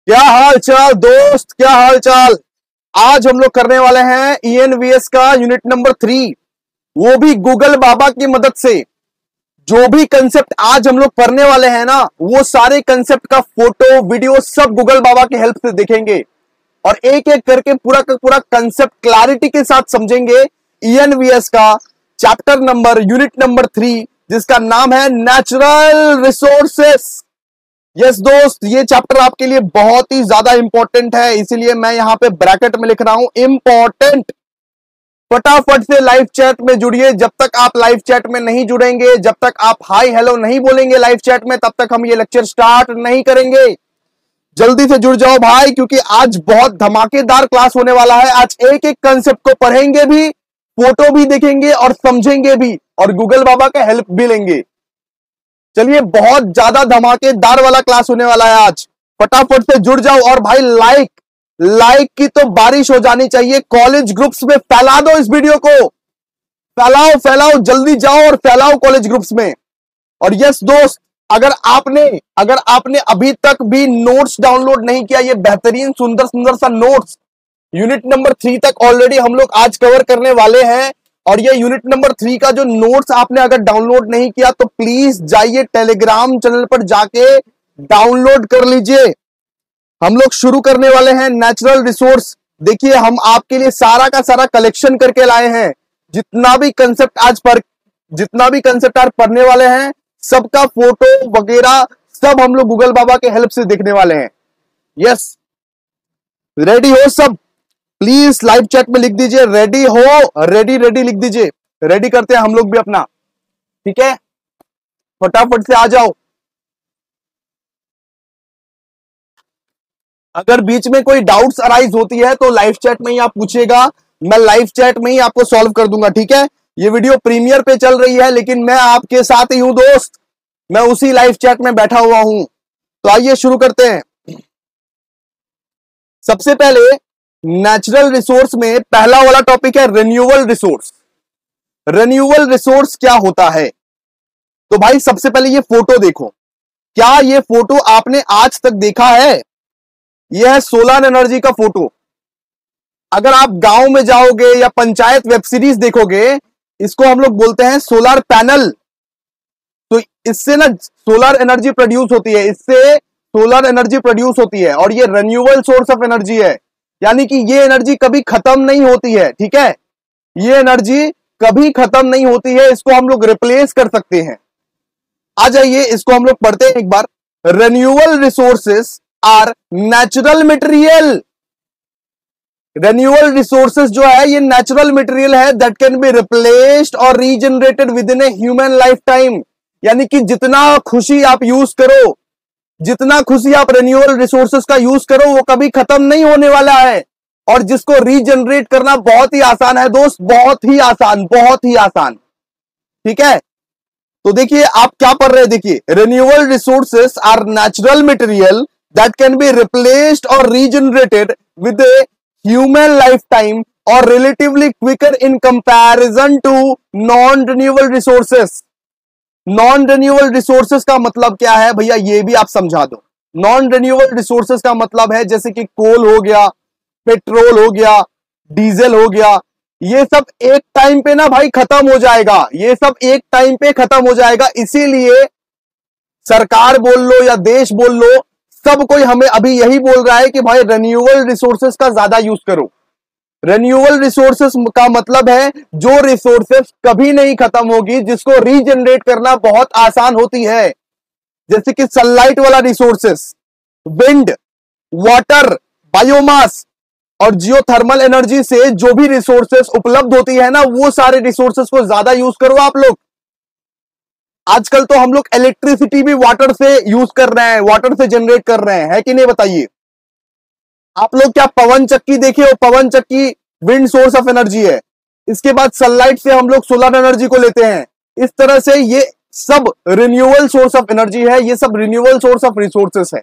क्या हाल चाल दोस्त, क्या हाल चाल। आज हम लोग करने वाले हैं ENVS का यूनिट नंबर 3, वो भी गूगल बाबा की मदद से। जो भी कंसेप्ट आज हम लोग पढ़ने वाले हैं ना, वो सारे कंसेप्ट का फोटो वीडियो सब गूगल बाबा की हेल्प से देखेंगे और एक एक करके पूरा का पूरा कंसेप्ट क्लैरिटी के साथ समझेंगे। ENVS का चैप्टर नंबर यूनिट नंबर 3, जिसका नाम है नेचुरल रिसोर्सेस। यस दोस्त, ये चैप्टर आपके लिए बहुत ही ज्यादा इंपॉर्टेंट है, इसीलिए मैं यहां पे ब्रैकेट में लिख रहा हूं इंपॉर्टेंट। फटाफट से लाइव चैट में जुड़िए। जब तक आप लाइव चैट में नहीं जुड़ेंगे, जब तक आप हाय हेलो नहीं बोलेंगे लाइव चैट में, तब तक हम ये लेक्चर स्टार्ट नहीं करेंगे। जल्दी से जुड़ जाओ भाई, क्योंकि आज बहुत धमाकेदार क्लास होने वाला है। आज एक एक कंसेप्ट को पढ़ेंगे भी, फोटो भी देखेंगे और समझेंगे भी, और गूगल बाबा का हेल्प भी लेंगे। चलिए, बहुत ज्यादा धमाकेदार वाला क्लास होने वाला है आज। फटाफट से जुड़ जाओ और भाई लाइक की तो बारिश हो जानी चाहिए। कॉलेज ग्रुप्स में फैला दो इस वीडियो को, फैलाओ, जल्दी जाओ और फैलाओ कॉलेज ग्रुप्स में। और यस दोस्त, अगर आपने अभी तक भी नोट्स डाउनलोड नहीं किया, ये बेहतरीन सुंदर सुंदर सा नोट्स यूनिट नंबर 3 तक ऑलरेडी हम लोग आज कवर करने वाले हैं। और ये यूनिट नंबर 3 का जो नोट्स आपने अगर डाउनलोड नहीं किया तो प्लीज जाइए टेलीग्राम चैनल पर जाके डाउनलोड कर लीजिए। हम लोग शुरू करने वाले हैं नेचुरल रिसोर्स। देखिए, हम आपके लिए सारा का सारा कलेक्शन करके लाए हैं। जितना भी कंसेप्ट आज पढ़ने वाले हैं, सबका फोटो वगैरह सब हम लोग गूगल बाबा के हेल्प से देखने वाले हैं। यस, रेडी हो सब? प्लीज लाइव चैट में लिख दीजिए रेडी हो, रेडी लिख दीजिए। रेडी करते हैं हम लोग भी अपना, ठीक है? फटाफट से आ जाओ। अगर बीच में कोई डाउट्स अराइज होती है तो लाइव चैट में ही आप पूछिएगा, मैं लाइव चैट में ही आपको सॉल्व कर दूंगा, ठीक है? ये वीडियो प्रीमियर पे चल रही है, लेकिन मैं आपके साथ ही हूं दोस्त, मैं उसी लाइव चैट में बैठा हुआ हूं। तो आइए शुरू करते हैं। सबसे पहले नेचुरल रिसोर्स में पहला वाला टॉपिक है रिन्यूएबल रिसोर्स। रिन्यूएबल रिसोर्स क्या होता है? तो भाई सबसे पहले ये फोटो देखो। क्या ये फोटो आपने आज तक देखा है? यह है सोलर एनर्जी का फोटो। अगर आप गांव में जाओगे या पंचायत वेब सीरीज देखोगे, इसको हम लोग बोलते हैं सोलर पैनल। तो इससे ना सोलर एनर्जी प्रोड्यूस होती है और ये रिन्यूएबल सोर्स ऑफ एनर्जी है, यानी कि ये एनर्जी कभी खत्म नहीं होती है, ठीक है? ये एनर्जी कभी खत्म नहीं होती है, इसको हम लोग रिप्लेस कर सकते हैं। आ जाइए, इसको हम लोग पढ़ते हैं एक बार। Renewable resources are natural material. Renewable resources जो है ये नेचुरल मटेरियल है दैट कैन बी रिप्लेस्ड और regenerated within a human lifetime. यानी कि जितना खुशी आप यूज करो, जितना खुशी आप रिन्यूएबल रिसोर्सेस का यूज करो, वो कभी खत्म नहीं होने वाला है। और जिसको रीजनरेट करना बहुत ही आसान है दोस्त, बहुत ही आसान, ठीक है? तो देखिए, आप क्या पढ़ रहे हैं, देखिए, renewable resources are natural material that can be replaced और regenerated with a human lifetime और relatively quicker in comparison to non renewable resources. Non renewable resources का मतलब क्या है भैया, ये भी आप समझा दो। नॉन रिन्यूएबल रिसोर्सेस का मतलब है जैसे कि कोल हो गया, पेट्रोल हो गया, डीजल हो गया, ये सब एक टाइम पे ना भाई खत्म हो जाएगा, ये सब एक टाइम पे खत्म हो जाएगा। इसीलिए सरकार बोल लो या देश बोल लो, सब कोई हमें अभी यही बोल रहा है कि भाई रिन्यूएबल रिसोर्सेस का ज्यादा यूज करो। रिन्यूएबल रिसोर्सेस का मतलब है जो रिसोर्सेस कभी नहीं खत्म होगी, जिसको रीजनरेट करना बहुत आसान होती है। जैसे कि सनलाइट वाला रिसोर्सेस, विंड, वाटर, बायोमास और जियोथर्मल एनर्जी से जो भी रिसोर्सेस उपलब्ध होती है ना, वो सारे रिसोर्सेस को ज्यादा यूज करो आप लोग। आजकल तो हम लोग इलेक्ट्रिसिटी भी वाटर से यूज कर रहे हैं, वाटर से जनरेट कर रहे हैं, है कि नहीं बताइए? आप लोग क्या पवन चक्की देखे हो? पवन चक्की विंड सोर्स ऑफ एनर्जी है। इसके बाद सनलाइट से हम लोग सोलर एनर्जी को लेते हैं। इस तरह से ये सब रिन्यूएबल सोर्स ऑफ एनर्जी है, ये सब रिन्यूएबल सोर्स ऑफ रिसोर्सेस है।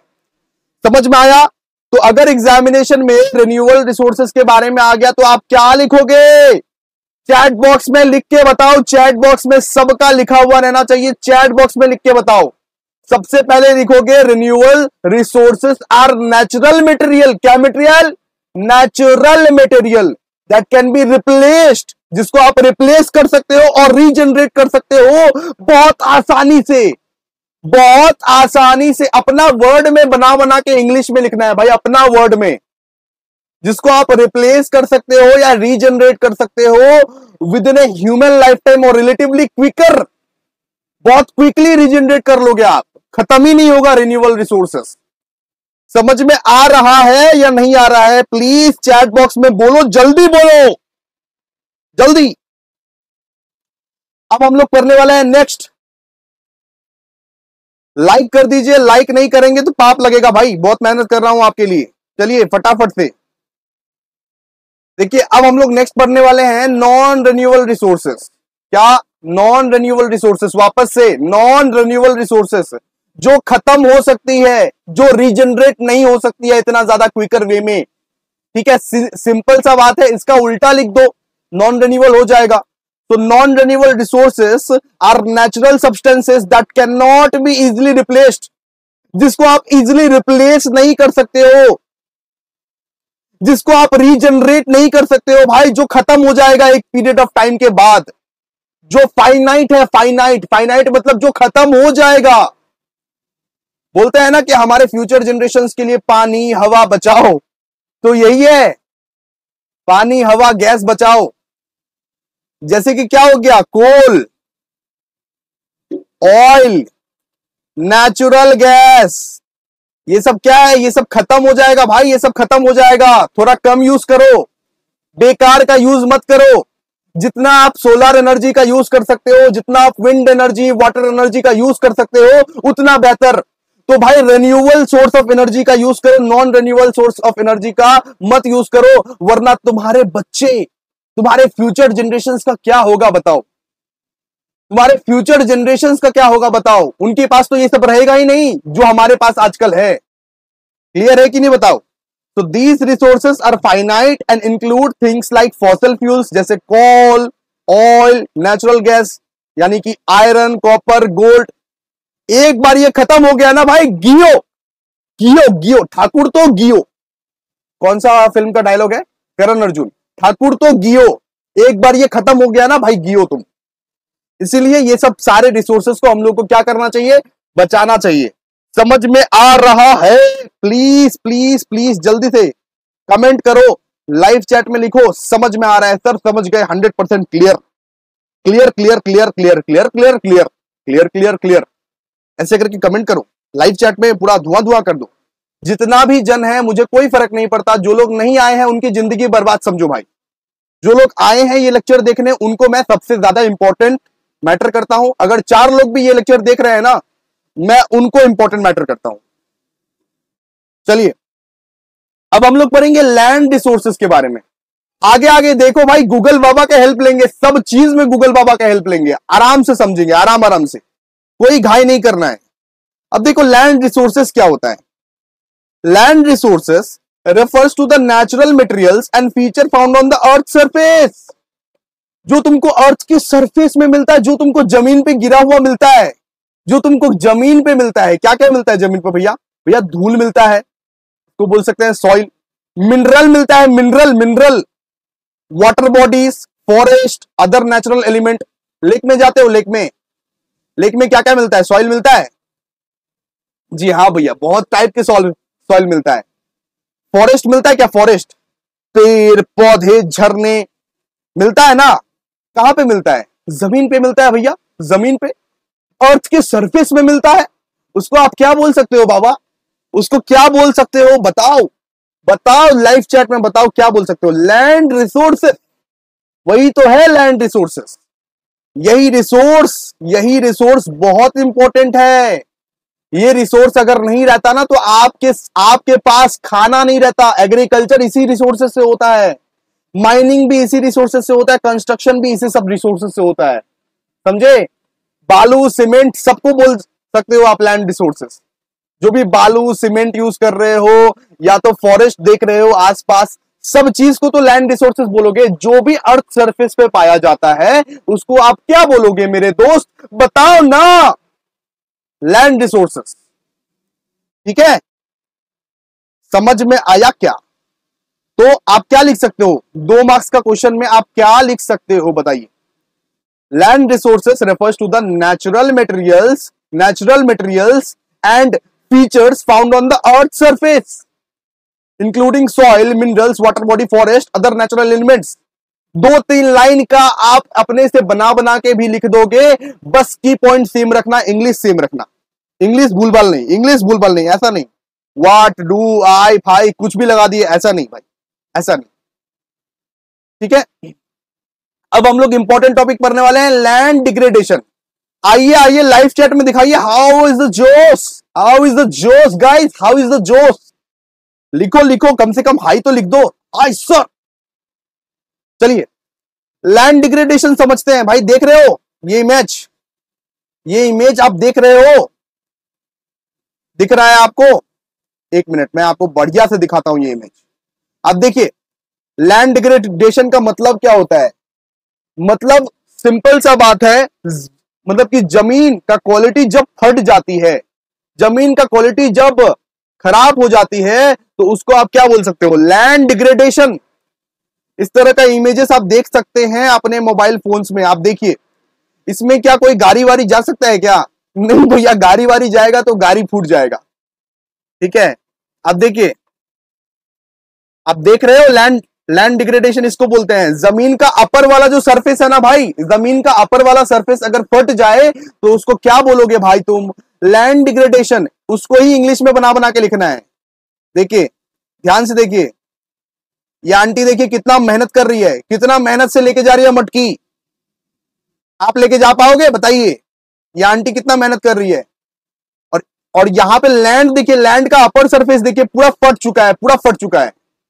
समझ में आया? तो अगर एग्जामिनेशन में रिन्यूएबल रिसोर्सेस के बारे में आ गया तो आप क्या लिखोगे? चैट बॉक्स में लिख के बताओ। चैट बॉक्स में सबका लिखा हुआ रहना चाहिए, चैट बॉक्स में लिख के बताओ। सबसे पहले लिखोगे renewable resources are natural material. क्या material? Natural material that can be replaced, जिसको आप रिप्लेस कर सकते हो और रीजनरेट कर सकते हो बहुत आसानी से। बहुत आसानी से अपना वर्ड में बना बना के इंग्लिश में लिखना है भाई, अपना वर्ड में, जिसको आप रिप्लेस कर सकते हो या रीजनरेट कर सकते हो with in a human lifetime और रिलेटिवली क्विकर। बहुत क्विकली रीजनरेट कर लोगे आप, खत्म ही नहीं होगा रिन्यूएबल रिसोर्सेस। समझ में आ रहा है या नहीं आ रहा है? प्लीज चैट बॉक्स में बोलो, जल्दी बोलो, जल्दी। अब हम लोग करने वाले हैं नेक्स्ट। लाइक कर दीजिए, लाइक नहीं करेंगे तो पाप लगेगा भाई, बहुत मेहनत कर रहा हूं आपके लिए। चलिए फटाफट से देखिए, अब हम लोग नेक्स्ट पढ़ने वाले हैं नॉन रिन्यूएबल रिसोर्सेस। क्या? Non renewable resources. वापस से, नॉन रिन्यूएबल रिसोर्सेस जो खत्म हो सकती है, जो रीजनरेट नहीं हो सकती है इतना ज्यादा क्विकर वे में। ठीक है, सिंपल सा बात है, इसका उल्टा लिख दो, नॉन रिन्यूएबल हो जाएगा। तो non renewable resources are natural substances that can not be easily replaced, जिसको आप इजिली रिप्लेस नहीं कर सकते हो, जिसको आप रीजनरेट नहीं कर सकते हो भाई, जो खत्म हो जाएगा एक पीरियड ऑफ टाइम के बाद, जो फाइनाइट है। फाइनाइट, फाइनाइट मतलब जो खत्म हो जाएगा। बोलते हैं ना कि हमारे फ्यूचर जनरेशंस के लिए पानी हवा बचाओ, तो यही है, पानी हवा गैस बचाओ। जैसे कि क्या हो गया? कोल, ऑयल, नेचुरल गैस, ये सब क्या है? ये सब खत्म हो जाएगा भाई, ये सब खत्म हो जाएगा। थोड़ा कम यूज करो, बेकार का यूज मत करो। जितना आप सोलर एनर्जी का यूज कर सकते हो, जितना आप विंड एनर्जी, वाटर एनर्जी का यूज कर सकते हो, उतना बेहतर। तो भाई रिन्यूएबल सोर्स ऑफ एनर्जी का यूज करो, non renewable source of energy का मत यूज करो, वरना तुम्हारे बच्चे, तुम्हारे फ्यूचर जनरेशंस का क्या होगा बताओ? तुम्हारे फ्यूचर जनरेशंस का क्या होगा बताओ? उनके पास तो ये सब रहेगा ही नहीं जो हमारे पास आजकल है। क्लियर है कि नहीं बताओ? तो these resources are finite and include things like fossil fuels, जैसे कोल, ऑयल, नेचुरल गैस, यानी कि आयरन, कॉपर, गोल्ड। एक बार ये खत्म हो गया ना भाई, गियो गियो गियो, ठाकुर तो गियो। कौन सा फिल्म का डायलॉग है? करण अर्जुन, ठाकुर तो गियो। एक बार ये खत्म हो गया ना भाई, गियो तुम। इसीलिए ये सब सारे रिसोर्सेस को हम लोग को क्या करना चाहिए? बचाना चाहिए। समझ में आ रहा है? प्लीज प्लीज प्लीज जल्दी से कमेंट करो, लाइव चैट में लिखो समझ में आ रहा है सर, समझ गए, 100% clear clear clear clear clear clear clear clear clear clear clear, ऐसे करके कमेंट करो। लाइव चैट में पूरा धुआं धुआं कर दो। जितना भी जन है मुझे कोई फर्क नहीं पड़ता, जो लोग नहीं आए हैं उनकी जिंदगी बर्बाद समझो भाई। जो लोग आए हैं ये लेक्चर देखने, उनको मैं सबसे ज्यादा इंपॉर्टेंट मैटर करता हूं। अगर 4 लोग भी ये लेक्चर देख रहे हैं ना, मैं उनको इंपॉर्टेंट मैटर करता हूं। चलिए अब हम लोग पढ़ेंगे लैंड रिसोर्सेस के बारे में। आगे आगे देखो भाई, गूगल बाबा का हेल्प लेंगे, सब चीज में गूगल बाबा का हेल्प लेंगे, आराम से समझेंगे, आराम आराम से, कोई घाई नहीं करना है। अब देखो लैंड रिसोर्सेस क्या होता है। Land resources refers to the natural materials and feature found on the earth surface, जो तुमको अर्थ के सरफेस में मिलता है, जो तुमको जमीन पे गिरा हुआ मिलता है, जो तुमको जमीन पे मिलता है। क्या क्या मिलता है जमीन पे भैया? भैया धूल मिलता है, तो बोल सकते हैं सॉइल। मिनरल मिलता है, mineral mineral, water bodies, forest, other natural element. Lake में जाते हो, लेक में क्या क्या मिलता है? सॉइल मिलता है। जी हाँ भैया, बहुत टाइप के सॉइल मिलता है। फॉरेस्ट मिलता है क्या? फॉरेस्ट, पेड़ पौधे, झरने मिलता है ना। कहां पे मिलता है? जमीन पे मिलता है भैया, जमीन पे, अर्थ के सरफेस में मिलता है। उसको आप क्या बोल सकते हो बाबा? उसको क्या बोल सकते हो? बताओ बताओ, लाइव चैट में बताओ क्या बोल सकते हो? लैंड रिसोर्सेस, वही तो है लैंड रिसोर्सेस। यही रिसोर्स बहुत इंपॉर्टेंट है। ये रिसोर्स अगर नहीं रहता ना, तो आपके पास खाना नहीं रहता। एग्रीकल्चर इसी रिसोर्सेस से होता है, माइनिंग भी इसी रिसोर्सेस से होता है, कंस्ट्रक्शन भी इसी सब रिसोर्सेस से होता है। समझे? बालू सीमेंट सबको बोल सकते हो आप लैंड रिसोर्सेस। जो भी बालू सीमेंट यूज कर रहे हो या तो फॉरेस्ट देख रहे हो आसपास, सब चीज को तो लैंड रिसोर्सेस बोलोगे। जो भी अर्थ सरफेस पे पाया जाता है उसको आप क्या बोलोगे मेरे दोस्त? बताओ ना। Land resources. ठीक है, समझ में आया क्या? तो आप क्या लिख सकते हो 2 मार्क्स का क्वेश्चन में, आप क्या लिख सकते हो बताइए? Land resources refers to the natural materials and features found on the earth surface including soil, minerals, water body, forest, other natural elements. 2-3 line का आप अपने से बना बना के भी लिख दोगे, बस की पॉइंट सेम रखना, इंग्लिश सेम रखना, इंग्लिश भूलभाल नहीं, ऐसा नहीं व्हाट डू आई फाई कुछ भी लगा दिए, ऐसा नहीं भाई, ऐसा नहीं। ठीक है, अब हम लोग इंपॉर्टेंट टॉपिक पढ़ने वाले हैं, लैंड डिग्रेडेशन। आइए लाइव चैट में दिखाइए, हाउ इज द जोश गाइस, हाउ इज द जोश? लिखो, कम से कम हाई तो लिख दो। आई सर, चलिए लैंड डिग्रेडेशन समझते हैं भाई। देख रहे हो ये इमेज आप देख रहे हो, दिख रहा है आपको? एक मिनट मैं आपको बढ़िया से दिखाता हूं ये इमेज। अब देखिए लैंड डिग्रेडेशन का मतलब क्या होता है? मतलब सिंपल सा बात है, मतलब कि जमीन का क्वालिटी जब फट जाती है, जमीन का क्वालिटी जब खराब हो जाती है, तो उसको आप क्या बोल सकते हो? Land degradation. इस तरह का इमेजेस आप देख सकते हैं अपने मोबाइल फोन्स में। आप देखिए, इसमें क्या कोई गाड़ी वाड़ी जा सकता है क्या? नहीं भैया, गाड़ी वाड़ी जाएगा तो गाड़ी फूट जाएगा। ठीक है, अब देखिए, आप देख रहे हो लैंड डिग्रेडेशन इसको बोलते हैं। जमीन का अपर वाला जो सरफेस है ना भाई, जमीन का अपर वाला सरफेस अगर फट जाए तो उसको क्या बोलोगे भाई तुम? Land degradation. उसको ही इंग्लिश में बना बना के लिखना है। देखिए, ध्यान से देखिए, ये आंटी देखिए कितना मेहनत कर रही है, कितना मेहनत से लेके जा रही है मटकी। आप लेके जा पाओगे बताइए? ये आंटी कितना मेहनत कर रही है। और यहां पे लैंड देखिए, लैंड का अपर सरफेस देखिए पूरा फट चुका है,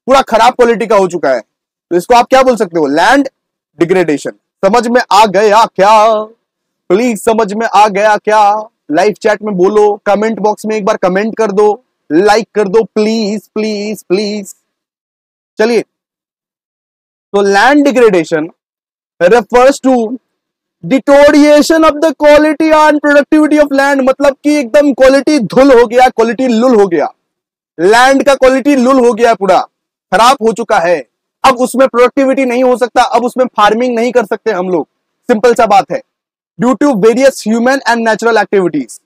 पूरा खराब क्वालिटी का हो चुका है। तो इसको आप क्या बोल सकते हो? Land degradation. समझ में आ गया क्या? प्लीज समझ में आ गया क्या? लाइव चैट में बोलो, कमेंट बॉक्स में एक बार कमेंट कर दो, लाइक कर दो प्लीज। चलिए, तो land degradation refers to deterioration of the quality and productivity of land. मतलब कि एकदम क्वालिटी धुल हो गया, क्वालिटी लुल हो गया, लैंड का क्वालिटी लुल हो गया, पूरा खराब हो चुका है। अब उसमें प्रोडक्टिविटी नहीं हो सकता, अब उसमें फार्मिंग नहीं कर सकते हम लोग। सिंपल सा बात है, due to various human and natural activities.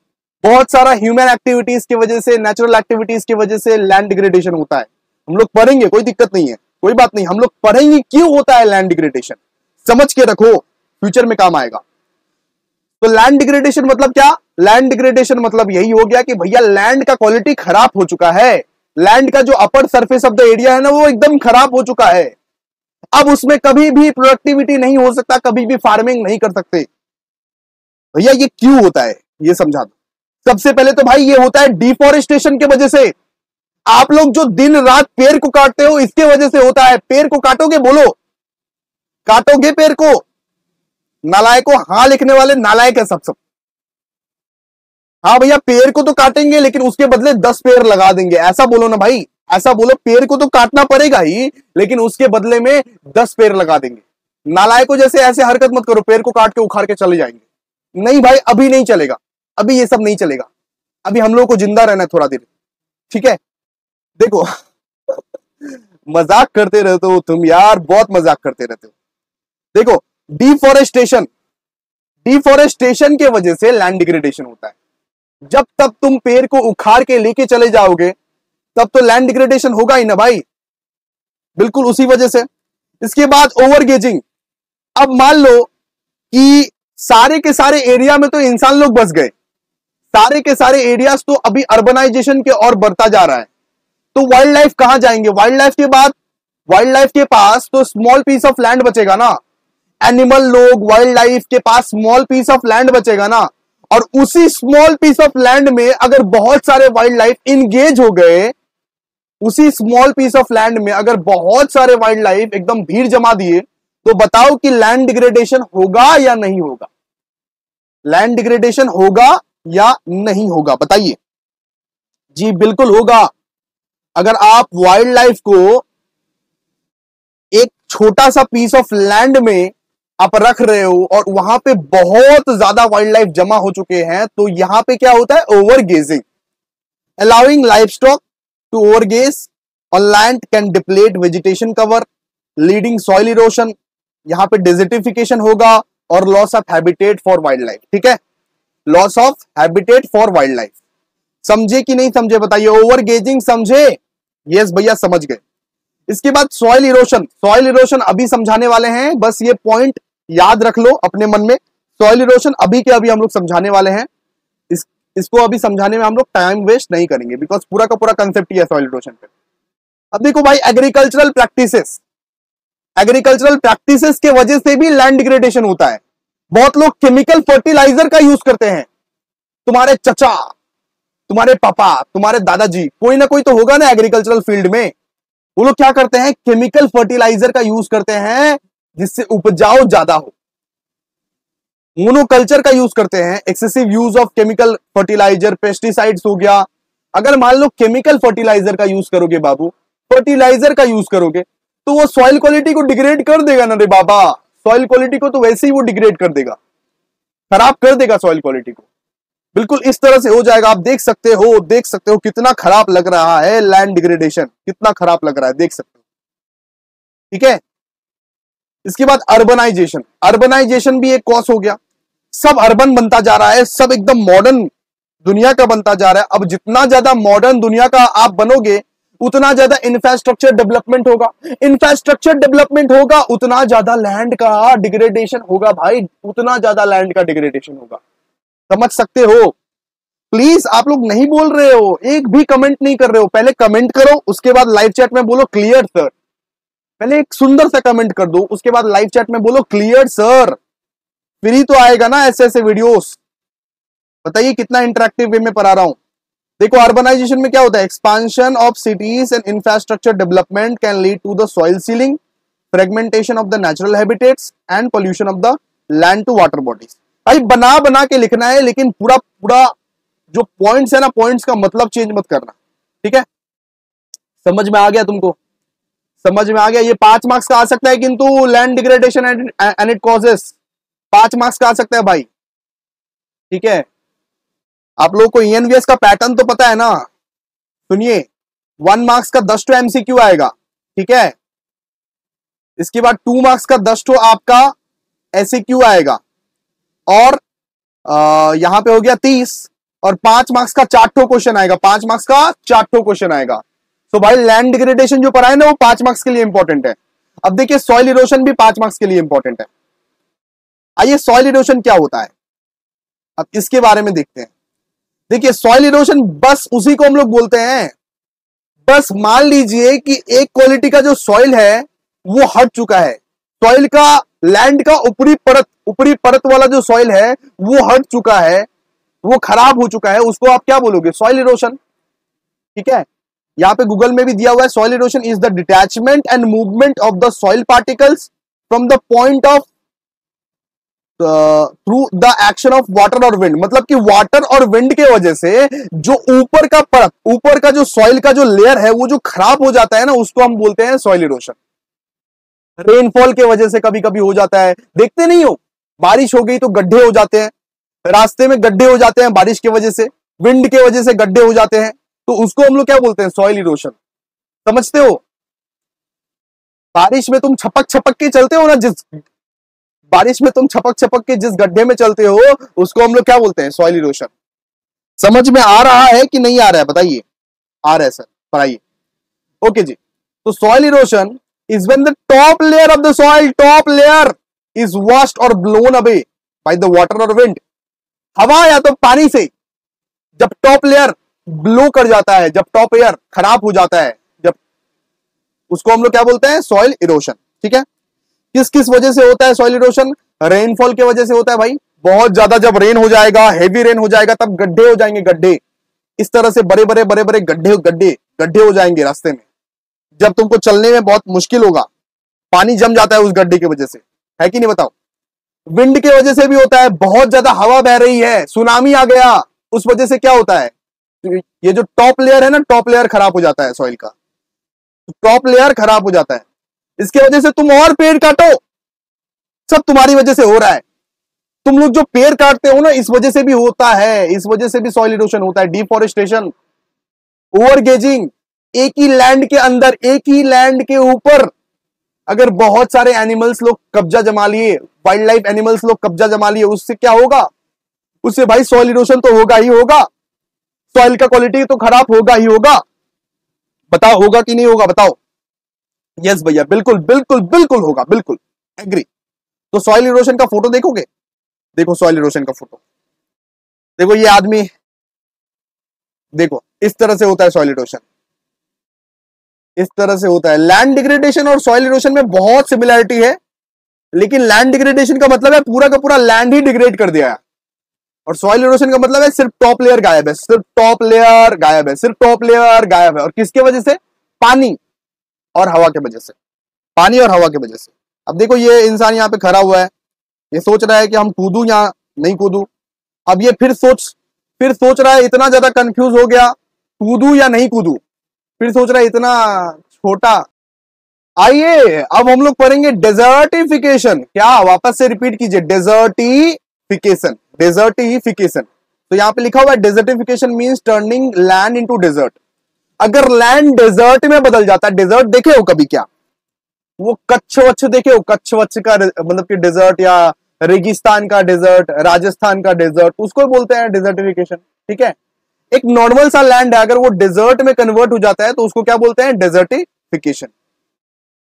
बहुत सारा ह्यूमन एक्टिविटीज की वजह से, नेचुरल एक्टिविटीज की वजह से लैंड डिग्रेडेशन होता है। हम लोग पढ़ेंगे, कोई दिक्कत नहीं है, कोई बात नहीं, हम लोग पढ़ेंगे क्यों होता है लैंड डिग्रेडेशन। समझ के रखो, फ्यूचर में काम आएगा। तो लैंड डिग्रेडेशन मतलब क्या? लैंड डिग्रेडेशन मतलब यही हो गया कि भैया लैंड का क्वालिटी खराब हो चुका है, लैंड का जो upper surface of the area है ना, वो एकदम खराब हो चुका है। अब उसमें कभी भी प्रोडक्टिविटी नहीं हो सकता, कभी भी फार्मिंग नहीं कर सकते। भैया ये क्यों होता है ये समझा दो। सबसे पहले तो भाई ये होता है डिफॉरेस्टेशन के वजह से। आप लोग जो दिन रात पेड़ को काटते हो, इसके वजह से होता है। पेड़ को काटोगे, बोलो काटोगे पेड़ को? नालायकों, हाँ लिखने वाले नालायक है सब। हाँ भैया, पेड़ को तो काटेंगे लेकिन उसके बदले 10 पेड़ लगा देंगे, ऐसा बोलो ना भाई, ऐसा बोलो। पेड़ को तो काटना पड़ेगा ही, लेकिन उसके बदले में 10 पेड़ लगा देंगे। नालायकों जैसे ऐसे हरकत मत करो, पेड़ को काट के उखाड़ के चले जाएंगे। नहीं भाई, अभी नहीं चलेगा, अभी ये सब नहीं चलेगा। अभी हम लोग को जिंदा रहना है थोड़ा देर, ठीक है? देखो मजाक करते रहते हो तुम यार, बहुत मजाक करते रहते हो। देखो, डिफॉरेस्टेशन के वजह से लैंड डिग्रेडेशन होता है। जब तक तुम पेड़ को उखाड़ के लेके चले जाओगे, तब तो लैंड डिग्रेडेशन होगा ही ना भाई, बिल्कुल उसी वजह से। इसके बाद ओवरगेजिंग। अब मान लो कि सारे के सारे एरिया में तो इंसान लोग बस गए, सारे के सारे एरियाज तो अभी अर्बनाइजेशन के और बढ़ता जा रहा है, तो वाइल्ड लाइफ कहां जाएंगे? वाइल्ड लाइफ के पास तो स्मॉल पीस ऑफ लैंड बचेगा ना। एनिमल लोग, वाइल्ड लाइफ के पास स्मॉल पीस ऑफ लैंड बचेगा ना। और उसी स्मॉल पीस ऑफ लैंड में अगर बहुत सारे वाइल्ड लाइफ इंगेज हो गए, उसी स्मॉल पीस ऑफ लैंड में अगर बहुत सारे वाइल्ड लाइफ एकदम भीड़ जमा दिए, तो बताओ कि लैंड डिग्रेडेशन होगा या नहीं होगा? लैंड डिग्रेडेशन होगा या नहीं होगा बताइए? जी बिल्कुल होगा। अगर आप वाइल्ड लाइफ को एक छोटा सा पीस ऑफ लैंड में आप रख रहे हो और वहां पे बहुत ज्यादा वाइल्ड लाइफ जमा हो चुके हैं, तो यहां पे क्या होता है, over grazing. Allowing livestock to over graze on land can deplete vegetation cover, leading soil erosion, यहां पे डिजिटिफिकेशन होगा और loss of habitat for wildlife. ठीक है, loss of habitat for wildlife. समझे कि नहीं समझे बताइए? ओवर गेजिंग समझे? यस भैया समझ गए। इसके बाद सॉइल इरोशन, सॉइल इरोशन अभी समझाने वाले हैं, बस ये पॉइंट याद रख लो अपने मन में। सॉइल इरोशन अभी के अभी हम लोग समझाने वाले हैं। इसको अभी समझाने में हम लोग टाइम वेस्ट नहीं करेंगे, बिकॉज पूरा का पूरा कंसेप्ट ही है सॉइल इरोशन पे। अब देखो भाई, एग्रीकल्चरल प्रैक्टिसेस, एग्रीकल्चरल प्रैक्टिसेस के वजह से भी लैंड डिग्रेडेशन होता है। बहुत लोग केमिकल फर्टिलाइजर का यूज करते हैं। तुम्हारे चचा, तुम्हारे पापा, तुम्हारे दादाजी, कोई ना कोई तो होगा ना एग्रीकल्चरल फील्ड में, वो लोग क्या करते हैं, केमिकल फर्टिलाइजर का यूज करते हैं जिससे उपजाऊ ज्यादा हो। मोनोकल्चर का यूज करते हैं, excessive use of chemical fertiliser, pesticides हो गया। अगर मान लो केमिकल फर्टिलाइजर का यूज करोगे बाबू, फर्टिलाइजर का यूज करोगे, तो वो सॉइल क्वालिटी को डिग्रेड कर देगा ना रे बाबा। सॉइल क्वालिटी को तो वैसे ही वो डिग्रेड कर देगा, खराब कर देगा सॉइल क्वालिटी को। बिल्कुल इस तरह से हो जाएगा। आप देख सकते हो, देख सकते हो कितना खराब लग रहा है लैंड डिग्रेडेशन, कितना खराब लग रहा है, देख सकते हो। ठीक है, इसके बाद अर्बनाइजेशन, अर्बनाइजेशन भी एक कॉज हो गया। सब अर्बन बनता जा रहा है, सब एकदम मॉडर्न दुनिया का बनता जा रहा है। अब जितना ज्यादा मॉडर्न दुनिया का आप बनोगे, उतना ज्यादा इंफ्रास्ट्रक्चर डेवलपमेंट होगा। इंफ्रास्ट्रक्चर डेवलपमेंट होगा, उतना ज्यादा लैंड का डिग्रेडेशन होगा भाई, उतना ज्यादा लैंड का डिग्रेडेशन होगा। समझ सकते हो? प्लीज आप लोग नहीं बोल रहे हो, एक भी कमेंट नहीं कर रहे हो। पहले कमेंट करो, उसके बाद लाइव चैट में बोलो क्लियर सर। पहले एक सुंदर सा कमेंट कर दो, उसके बाद लाइव चैट में बोलो क्लियर सर, फिर ही तो आएगा ना ऐसे ऐसे वीडियोस। बताइए कितना इंटरेक्टिव वे में पढ़ा रहा हूं। देखो, अर्बनाइजेशन में क्या होता है, expansion of cities and infrastructure development can lead to the soil sealing, fragmentation of the natural habitats and pollution of the land to water bodies. भाई बना बना के लिखना है, लेकिन पूरा पूरा जो पॉइंट्स है ना, पॉइंट्स का मतलब चेंज मत करना। ठीक है, समझ में आ गया तुमको? समझ में आ गया? ये 5 मार्क्स का आ सकता है, किंतु land degradation and it causes 5 marks का आ सकता है भाई। ठीक है, आप लोगों को ईएनवीएस का पैटर्न तो पता है ना? सुनिए, 1 मार्क्स का 10 तो एमसीक्यू आएगा। ठीक है, इसके बाद 2 मार्क्स का 10 तो आपका एसक्यू आएगा, और यहां पे हो गया 30, और 5 मार्क्स का 4 क्वेश्चन आएगा। 5 मार्क्स का 4 क्वेश्चन आएगा। तो भाई लैंड डिग्रेडेशन जो पढ़ा है ना, वो 5 मार्क्स के लिए इंपॉर्टेंट है। अब देखिए, सॉइल इरोशन भी 5 मार्क्स के लिए इंपॉर्टेंट है। आइए, सॉइल इरोशन क्या होता है, अब इसके बारे में देखते हैं। देखिए, सॉइल इरोशन बस उसी को हम लोग बोलते हैं, बस मान लीजिए कि एक क्वालिटी का जो सॉइल है वो हट चुका है। सॉइल का, लैंड का ऊपरी परत वाला जो सॉइल है वो हट चुका है, वो खराब हो चुका है, उसको आप क्या बोलोगे, सॉइल इरोशन। ठीक है, यहां पे गूगल में भी दिया हुआ है, soil erosion is the detachment and movement of the soil particles from the point of through the action of water और विंड। मतलब कि वाटर और विंड के वजह से जो ऊपर का परत, ऊपर का जो सॉइल का जो लेयर है वो जो खराब हो जाता है ना, उसको हम बोलते हैं सॉइल इरोशन। रेनफॉल के वजह से कभी कभी हो जाता है, देखते नहीं हो, बारिश हो गई तो गड्ढे हो जाते हैं, रास्ते में गड्ढे हो जाते हैं बारिश की वजह से, विंड के वजह से गड्ढे हो जाते हैं, तो उसको हम लोग क्या बोलते हैं, सॉइल इरोशन। समझते हो? बारिश में तुम छपक छपक के चलते हो ना, जिस बारिश में तुम छपक छपक के जिस गड्ढे में चलते हो, उसको हम लोग क्या बोलते हैं, सॉइल इरोशन। समझ में आ रहा है कि नहीं आ रहा है बताइए? आ रहा है सर, पढ़ाइए। ओके जी, तो soil erosion is when the top layer of the soil, top layer is washed or blown away by the water or wind। हवा या तो पानी से जब टॉप लेयर ब्लो कर जाता है, जब टॉप एयर खराब हो जाता है, जब, उसको हम लोग क्या बोलते हैं, सॉइल इरोशन। ठीक है, किस किस वजह से होता है सॉइल इरोशन? रेनफॉल के वजह से होता है भाई। बहुत ज्यादा जब रेन हो जाएगा, हेवी रेन हो जाएगा, तब गड्ढे हो जाएंगे, गड्ढे इस तरह से बड़े बड़े बड़े बड़े गड्ढे गड्ढे गड्ढे हो जाएंगे रास्ते में। जब तुमको चलने में बहुत मुश्किल होगा, पानी जम जाता है उस गड्ढे की वजह से, है कि नहीं बताओ? विंड के वजह से भी होता है, बहुत ज्यादा हवा बह रही है, सुनामी आ गया, उस वजह से क्या होता है, ये जो टॉप लेयर है ना, टॉप लेयर खराब हो जाता है सॉइल का, टॉप लेयर खराब हो जाता है। इसके वजह से तुम और पेड़ काटो, सब तुम्हारी वजह से हो रहा है। तुम लोग जो पेड़ काटते हो ना, इस वजह से भी होता है, इस वजह से भी सॉइल इरोशन होता है। डिफॉरेस्टेशन, ओवरगेजिंग, एक ही लैंड के अंदर, एक ही लैंड के ऊपर अगर बहुत सारे एनिमल्स लोग कब्जा जमा लिए, वाइल्ड लाइफ एनिमल्स लोग कब्जा जमा लिए, उससे क्या होगा? उससे भाई सॉइल इरोशन तो होगा ही होगा, सॉइल का क्वालिटी तो खराब होगा ही होगा। बताओ होगा कि नहीं होगा? बताओ। यस भैया, बिल्कुल बिल्कुल बिल्कुल होगा, बिल्कुल एग्री। तो सॉइल इरोशन का फोटो देखोगे? देखो सॉइल इरोशन का फोटो, देखो ये आदमी, देखो इस तरह से होता है सॉइल इरोशन, इस तरह से होता है। लैंड डिग्रेडेशन और सॉइल इरोशन में बहुत सिमिलरिटी है, लेकिन लैंड डिग्रेडेशन का मतलब है पूरा का पूरा लैंड ही डिग्रेड कर दिया है, और सॉइल इरोशन का मतलब है सिर्फ टॉप लेयर गायब है, सिर्फ टॉप लेयर गायब है, सिर्फ टॉप लेयर गायब है। और किसके वजह से? पानी और हवा के वजह से, पानी और हवा की वजह से। अब देखो ये इंसान यहाँ पे खड़ा हुआ है, ये सोच रहा है कि हम कूदू या नहीं कूदू। अब ये फिर सोच रहा है, इतना ज्यादा कंफ्यूज हो गया, कूदू या नहीं कूदू। फिर सोच रहा है इतना छोटा। आइए अब हम लोग पढ़ेंगे डेजर्टिफिकेशन। क्या? वापस से रिपीट कीजिए, डेजर्टिफिकेशन, डेजर्टिफिकेशन। तो यहाँ पे लिखा हुआ है desertification means turning land into desert. अगर लैंड डेजर्ट में बदल जाता है, डेजर्ट देखे हो कभी? क्या वो कच्छ वच्छ देखे हो? कच्छ वच्छ का मतलब कि डेजर्ट, या रेगिस्तान का डेजर्ट, राजस्थान का डेजर्ट, उसको बोलते हैं डेजर्टिफिकेशन। ठीक है, एक नॉर्मल सा लैंड है, अगर वो डेजर्ट में कन्वर्ट हो जाता है तो उसको क्या बोलते हैं? डेजर्टिफिकेशन।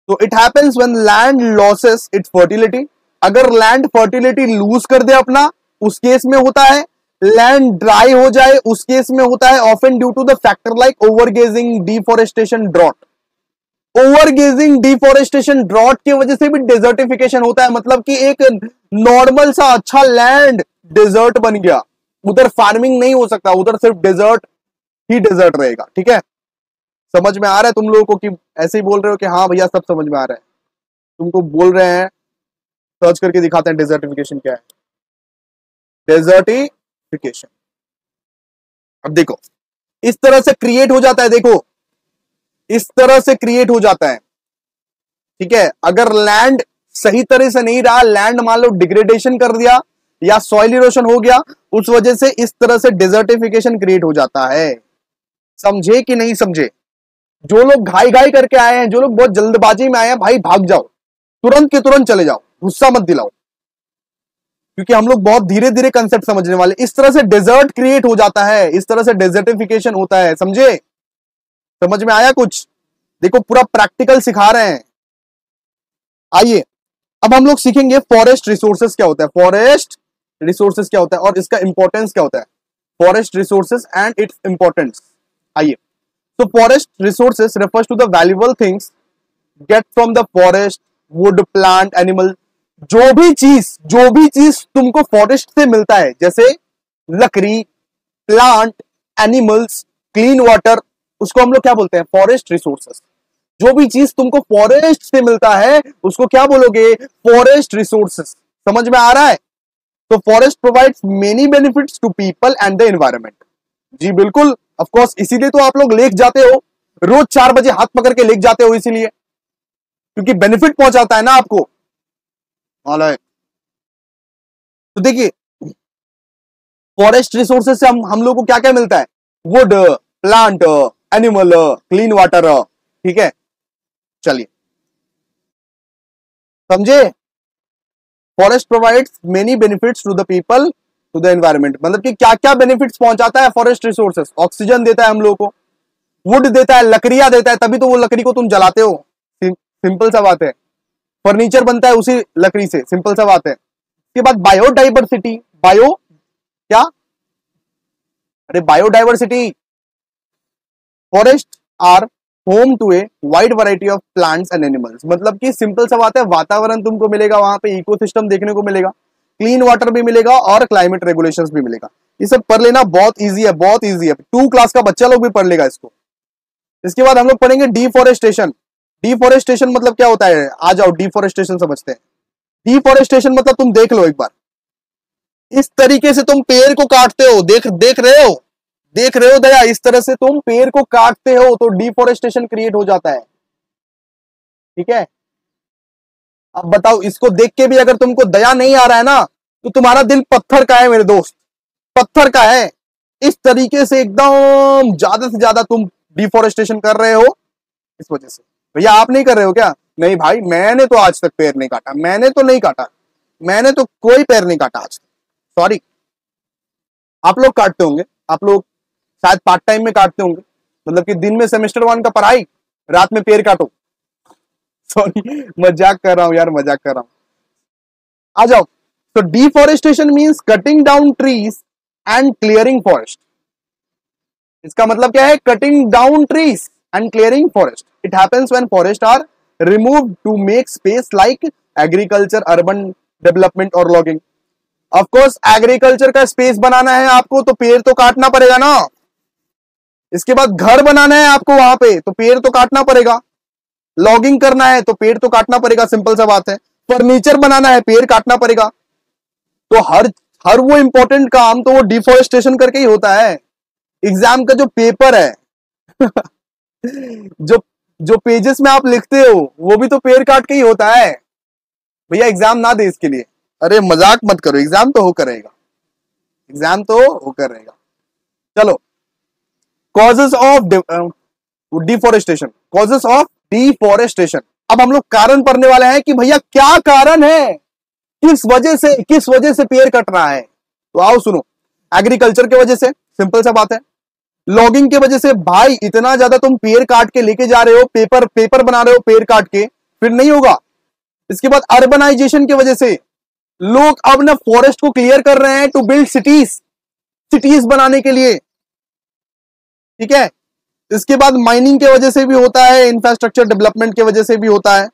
तो it happens when land losses it's fertility. अगर लैंड फर्टिलिटी लूज कर दे अपना, उस केस में होता है। लैंड ड्राई हो जाए, उस केस में होता है often due to the factor like overgrazing, deforestation, drought. Overgrazing, deforestation, drought की वजह से भी डेजर्टिफिकेशन होता है। मतलब कि एक नॉर्मल सा अच्छा लैंड डेजर्ट बन गया, उधर फार्मिंग नहीं हो सकता, उधर सिर्फ डेजर्ट ही डेजर्ट रहेगा। ठीक है, समझ में आ रहा है तुम लोगों को? कि ऐसे ही बोल रहे हो कि हाँ भैया सब समझ में आ रहा है? तुमको बोल रहे हैं, सर्च करके दिखाते हैं डेजर्टिफिकेशन क्या है। डेजर्टिफिकेशन, अब देखो इस तरह से क्रिएट हो जाता है, देखो इस तरह से क्रिएट हो जाता है। ठीक है, अगर लैंड सही तरह से नहीं रहा, लैंड मान लो डिग्रेडेशन कर दिया या सॉइल इरोशन हो गया, उस वजह से इस तरह से डेजर्टिफिकेशन क्रिएट हो जाता है। समझे कि नहीं समझे? जो लोग घाई घाई करके आए हैं, जो लोग बहुत जल्दबाजी में आए हैं, भाई भाग जाओ, तुरंत के तुरंत चले जाओ, गुस्सा मत दिलाओ, क्योंकि हम लोग बहुत धीरे धीरे कंसेप्ट समझने वाले। इस तरह से डेजर्ट क्रिएट हो जाता है, इस तरह से डेजर्टिफिकेशन होता है। समझे? समझ में आया कुछ? देखो पूरा प्रैक्टिकल सिखा रहे हैं। आइए अब हम लोग सीखेंगे फॉरेस्ट रिसोर्सेस क्या होता है, फॉरेस्ट रिसोर्सेस क्या होता है और इसका इंपॉर्टेंस क्या होता है, forest resources and its importance. आइए, तो forest resources refers to the valuable things get from the forest, wood, plant, animal। जो भी चीज तुमको फॉरेस्ट से मिलता है, जैसे लकड़ी, प्लांट, एनिमल्स, क्लीन वाटर, उसको हम लोग क्या बोलते हैं? Forest resources. जो भी चीज तुमको फॉरेस्ट से मिलता है उसको क्या बोलोगे? Forest resources. समझ में आ रहा है? तो forest provides many benefits to people and the environment. जी बिल्कुल, ऑफ कोर्स, इसीलिए तो आप लोग लेक जाते हो, रोज 4 बजे हाथ पकड़ के लेक जाते हो, इसीलिए क्योंकि बेनिफिट पहुंचाता है ना आपको। तो देखिए फॉरेस्ट रिसोर्सेज से हम लोग को क्या क्या मिलता है? Wood, plant, animal, clean water. ठीक है, चलिए समझे? Forest provides many benefits to the people, to the environment. मतलब कि क्या क्या बेनिफिट्स पहुंचाता है फॉरेस्ट रिसोर्सेस? ऑक्सीजन देता है हम लोगों को, वुड देता है, लकड़ियां देता है, तभी तो वो लकड़ी को तुम जलाते हो, सिंपल सा बात है। फर्नीचर बनता है उसी लकड़ी से, सिंपल सा बात है। उसके बाद बायोडाइवर्सिटी, बायो क्या? अरे biodiversity, forest are home to a wide variety of plants and animals. मतलब कि सिंपल सा बात है, वातावरण तुमको मिलेगा, वहां पे इकोसिस्टम देखने को मिलेगा, क्लीन वाटर भी मिलेगा और क्लाइमेट रेगुलेशंस भी मिलेगा। ये सब पढ़ लेना, बहुत इजी है, बहुत इजी है, 2 क्लास का बच्चा लोग भी पढ़ लेगा इसको। इसके बाद हम लोग पढ़ेंगे डिफॉरेस्टेशन। डिफॉरेस्टेशन मतलब क्या होता है? आ जाओ डिफॉरेस्टेशन समझते हैं। डिफॉरेस्टेशन मतलब तुम देख लो एक बार, इस तरीके से तुम पेड़ को काटते हो, देख रहे हो दया, इस तरह से तुम पेड़ को काटते हो तो डिफॉरेस्टेशन क्रिएट हो जाता है। ठीक है, अब बताओ, इसको देख के भी अगर तुमको दया नहीं आ रहा है ना, तो तुम्हारा दिल पत्थर का है मेरे दोस्त, पत्थर का है। इस तरीके से एकदम ज्यादा से ज्यादा तुम डिफोरेस्टेशन कर रहे हो इस वजह से। भैया आप नहीं कर रहे हो क्या? नहीं भाई, मैंने तो आज तक पेड़ नहीं काटा, मैंने तो नहीं काटा, मैंने तो कोई पेड़ नहीं काटा आज तक, सॉरी। आप लोग काटते होंगे, आप लोग शायद पार्ट टाइम में काटते होंगे, मतलब कि दिन में सेमेस्टर 1 का पढ़ाई, रात में पेड़ काटो। सॉरी, मजाक कर रहा हूं यार, मजाक कर रहा हूं। आ जाओ। तो deforestation means cutting down trees and clearing forest. इसका मतलब क्या है? Cutting down trees and clearing forest. It happens when forest are removed to make space like agriculture, urban development और लॉगिंग। ऑफ कोर्स एग्रीकल्चर का space बनाना है आपको तो पेड़ तो काटना पड़ेगा ना। इसके बाद घर बनाना है आपको वहां पे तो पेड़ तो काटना पड़ेगा। लॉगिंग करना है तो पेड़ तो काटना पड़ेगा, सिंपल सा बात है। फर्नीचर बनाना है, पेड़ काटना पड़ेगा। तो हर वो इंपॉर्टेंट काम तो वो डिफोरेस्टेशन करके ही होता है। एग्जाम का जो पेपर है जो पेजेस में आप लिखते हो वो भी तो पेड़ काट के ही होता है। भैया एग्जाम ना दे इसके लिए, अरे मजाक मत करो, एग्जाम तो होकर रहेगा, एग्जाम तो होकर रहेगा। चलो, causes of deforestation, causes of deforestation. अब हम लोग कारण पढ़ने वाले हैं कि भैया क्या कारण है, किस वजह से पेड़ कट रहा है। तो आओ सुनो। एग्रीकल्चर की वजह से, सिंपल सा बात है। लॉगिंग की वजह से, भाई इतना ज्यादा तुम पेड़ काट के लेके जा रहे हो, पेपर बना रहे हो पेड़ काट के, फिर नहीं होगा। इसके बाद अर्बनाइजेशन की वजह से, लोग अब ना फॉरेस्ट को क्लियर कर रहे हैं टू बिल्ड सिटीज बनाने के लिए, ठीक है। इसके बाद माइनिंग की वजह से भी होता है, इंफ्रास्ट्रक्चर डेवलपमेंट की वजह से भी होता है,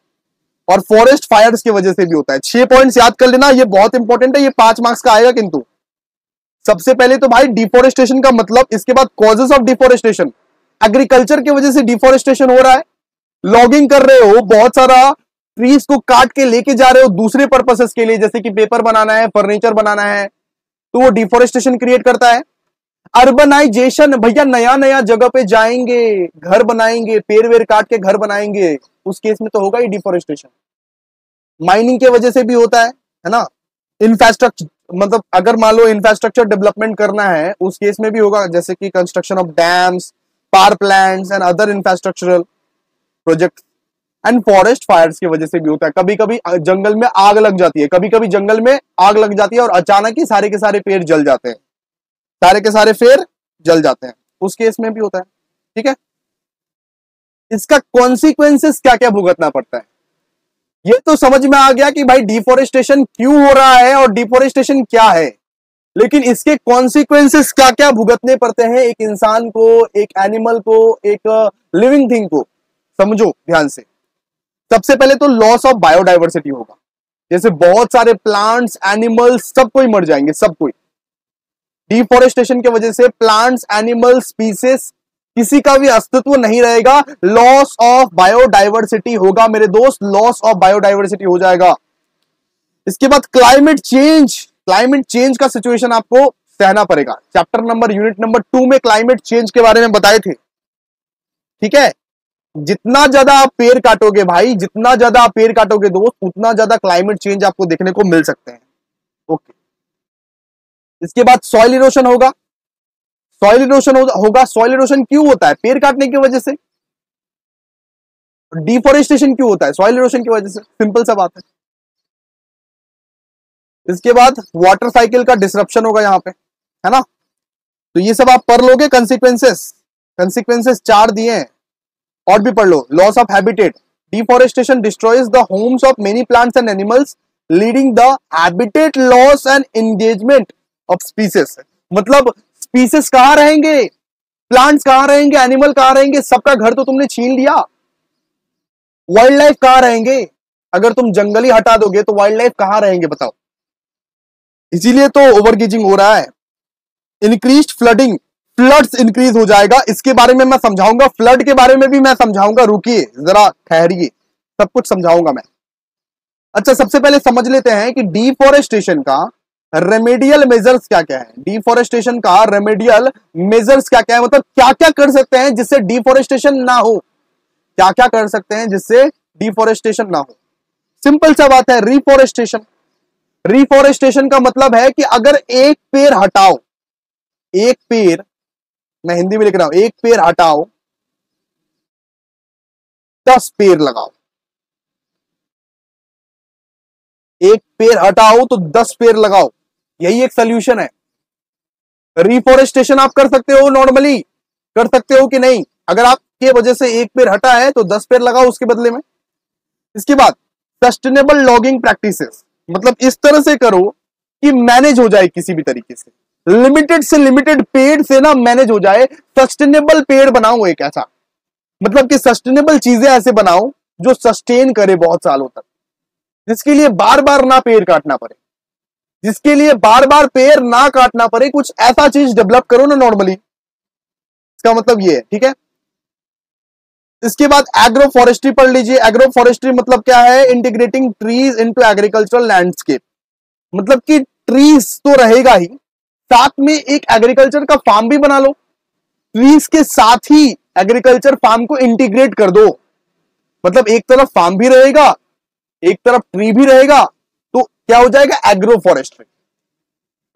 और फॉरेस्ट फायर्स की वजह से भी होता है। 6 पॉइंट्स याद कर लेना, ये बहुत इंपॉर्टेंट है, ये 5 मार्क्स का आएगा। किंतु सबसे पहले तो भाई डिफोरेस्टेशन का मतलब, इसके बाद कॉजेस ऑफ डिफोरेस्टेशन। एग्रीकल्चर की वजह से डिफोरेस्टेशन हो रहा है, लॉगिंग कर रहे हो, बहुत सारा ट्रीज को काट के लेके जा रहे हो दूसरे पर्पसेस के लिए, जैसे कि पेपर बनाना है, फर्नीचर बनाना है, तो वो डिफोरेस्टेशन क्रिएट करता है। अर्बनाइजेशन, भैया नया नया जगह पे जाएंगे, घर बनाएंगे, पेड़ वेड़ काट के घर बनाएंगे, उस केस में तो होगा ही डिफोरेस्टेशन। माइनिंग की वजह से भी होता है ना। इंफ्रास्ट्रक्चर, मतलब अगर मान लो इंफ्रास्ट्रक्चर डेवलपमेंट करना है, उस केस में भी होगा, जैसे कि construction of dams, power plants and other infrastructural project. And forest fires की वजह से भी होता है, कभी कभी जंगल में आग लग जाती है, कभी कभी जंगल में आग लग जाती है और अचानक ही सारे के सारे पेड़ जल जाते हैं, सारे के सारे पेड़ जल जाते हैं, उस केस में भी होता है, ठीक है। इसका कॉन्सिक्वेंसेस क्या क्या भुगतना पड़ता है, ये तो समझ में आ गया कि भाई डिफोरेस्टेशन क्यों हो रहा है और डिफोरेस्टेशन क्या है, लेकिन इसके कॉन्सिक्वेंसेस क्या क्या भुगतने पड़ते हैं एक इंसान को, एक एनिमल को, एक लिविंग थिंग को, समझो ध्यान से। सबसे पहले तो लॉस ऑफ बायोडाइवर्सिटी होगा, जैसे बहुत सारे प्लांट्स, एनिमल्स, सब कोई मर जाएंगे, सब कोई। डिफोरेस्टेशन की वजह से प्लांट्स, एनिमल्स, स्पीसीज, किसी का भी अस्तित्व नहीं रहेगा, लॉस ऑफ बायोडाइवर्सिटी होगा मेरे दोस्त, लॉस ऑफ बायोडाइवर्सिटी हो जाएगा। इसके बाद क्लाइमेट चेंज का सिचुएशन आपको सहना पड़ेगा। चैप्टर नंबर, यूनिट नंबर 2 में क्लाइमेट चेंज के बारे में बताए थे, ठीक है। जितना ज्यादा आप पेड़ काटोगे भाई, जितना ज्यादा आप पेड़ काटोगे दोस्त, उतना ज्यादा क्लाइमेट चेंज आपको देखने को मिल सकते हैं, ओके। इसके बाद सॉइल इरोशन होगा, सॉइल इरोशन क्यों होता है? पेड़ काटने की वजह से। डिफोरेस्टेशन क्यों होता है? सॉइल इरोशन की वजह से, सिंपल सा बात है। इसके बाद वाटर साइकिल का डिसरप्शन होगा यहां पे, है ना। तो ये सब आप पढ़ लोगे। कंसिक्वेंसेस 4 दिए हैं, और भी पढ़ लो। Loss of habitat, deforestation destroys the homes of many plants and animals leading the habitat loss and engagement of species. मतलब स्पीसीज कहां रहेंगे, प्लांट्स कहां रहेंगे, एनिमल कहां रहेंगे, सबका घर तो तुमने छीन लिया। वाइल्ड लाइफ कहां रहेंगे? अगर तुम जंगली हटा दोगे तो वाइल्ड लाइफ कहां रहेंगे बताओ। इसीलिए तो ओवरगेजिंग हो रहा है। इंक्रीज्ड फ्लडिंग, फ्लड्स इंक्रीज हो जाएगा, इसके बारे में मैं समझाऊंगा, फ्लड के बारे में भी मैं समझाऊंगा, रुकिए जरा ठहरिए, सब कुछ समझाऊंगा मैं। अच्छा, सबसे पहले समझ लेते हैं कि डिफोरेस्टेशन का रेमेडियल मेजर्स क्या क्या है। डिफोरेस्टेशन का रेमेडियल मेजर्स क्या क्या है, मतलब क्या क्या कर सकते हैं जिससे डिफोरेस्टेशन ना हो, क्या क्या कर सकते हैं जिससे डिफोरेस्टेशन ना हो। सिंपल सा बात है, रिफॉरेस्टेशन। रिफॉरेस्टेशन का मतलब है कि अगर एक पेड़ हटाओ, एक पेड़, मैं हिंदी में लिख रहा हूं, एक पेड़ हटाओ 10 पेड़ लगाओ। एक पेड़ हटाओ तो 10 पेड़ लगाओ, यही एक सोल्यूशन है। रिफॉरेस्टेशन आप कर सकते हो, नॉर्मली कर सकते हो कि नहीं? अगर आपके वजह से एक पेड़ हटा है तो 10 पेड़ लगाओ उसके बदले में। इसके बाद सस्टेनेबल लॉगिंग प्रैक्टिसेस, मतलब इस तरह से करो कि मैनेज हो जाए किसी भी तरीके से, लिमिटेड से लिमिटेड पेड़ से ना मैनेज हो जाए। सस्टेनेबल पेड़ बनाओ एक ऐसा, मतलब कि सस्टेनेबल चीजें ऐसे बनाओ जो सस्टेन करे बहुत सालों तक, जिसके लिए बार बार ना पेड़ काटना पड़े, जिसके लिए बार बार पेड़ ना काटना पड़े। कुछ ऐसा चीज डेवलप करो ना नॉर्मली, इसका मतलब ये है, ठीक है। इसके बाद एग्रो फॉरेस्ट्री पढ़ लीजिए। एग्रो फॉरेस्ट्री मतलब क्या है? Integrating trees into agricultural landscape, मतलब कि ट्रीज तो रहेगा ही, साथ में एक एग्रीकल्चर का फार्म भी बना लो। ट्रीज के साथ ही एग्रीकल्चर फार्म को इंटीग्रेट कर दो, मतलब एक तरफ फार्म भी रहेगा, एक तरफ ट्री भी रहेगा, तो क्या हो जाएगा? Agro forestry.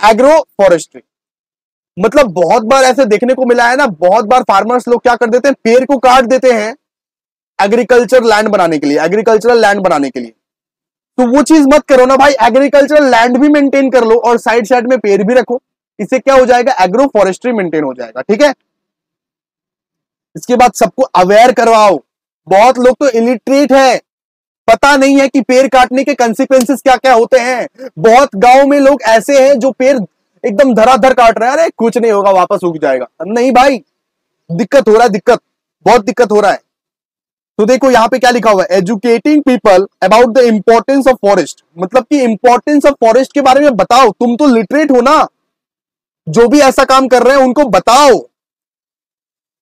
एग्रो फॉरेस्ट्री मतलब बहुत बार ऐसे देखने को मिला है ना, बहुत बार फार्मर्स लोग क्या कर देते हैं, पेड़ को काट देते हैं एग्रीकल्चर लैंड बनाने के लिए, एग्रीकल्चरल लैंड बनाने के लिए। तो वो चीज मत करो ना भाई, एग्रीकल्चरल लैंड भी मेंटेन कर लो और साइड साइड में पेड़ भी रखो। इससे क्या हो जाएगा? एग्रो फॉरेस्ट्री मेंटेन हो जाएगा, ठीक है। इसके बाद सबको अवेयर करवाओ। बहुत लोग तो इलिटरेट है, पता नहीं है कि पेड़ काटने के कंसिक्वेंसेस क्या क्या होते हैं। बहुत गांव में लोग ऐसे हैं जो पेड़ एकदम धराधर काट रहे हैं, अरे कुछ नहीं होगा, वापस उग जाएगा। नहीं भाई, दिक्कत हो रहा है, दिक्कत, बहुत दिक्कत हो रहा है। तो देखो यहां पे क्या लिखा हुआ है, educating people about the importance of forest, मतलब कि इंपॉर्टेंस ऑफ फॉरेस्ट के बारे में बताओ। तुम तो लिटरेट हो ना, जो भी ऐसा काम कर रहे हैं उनको बताओ।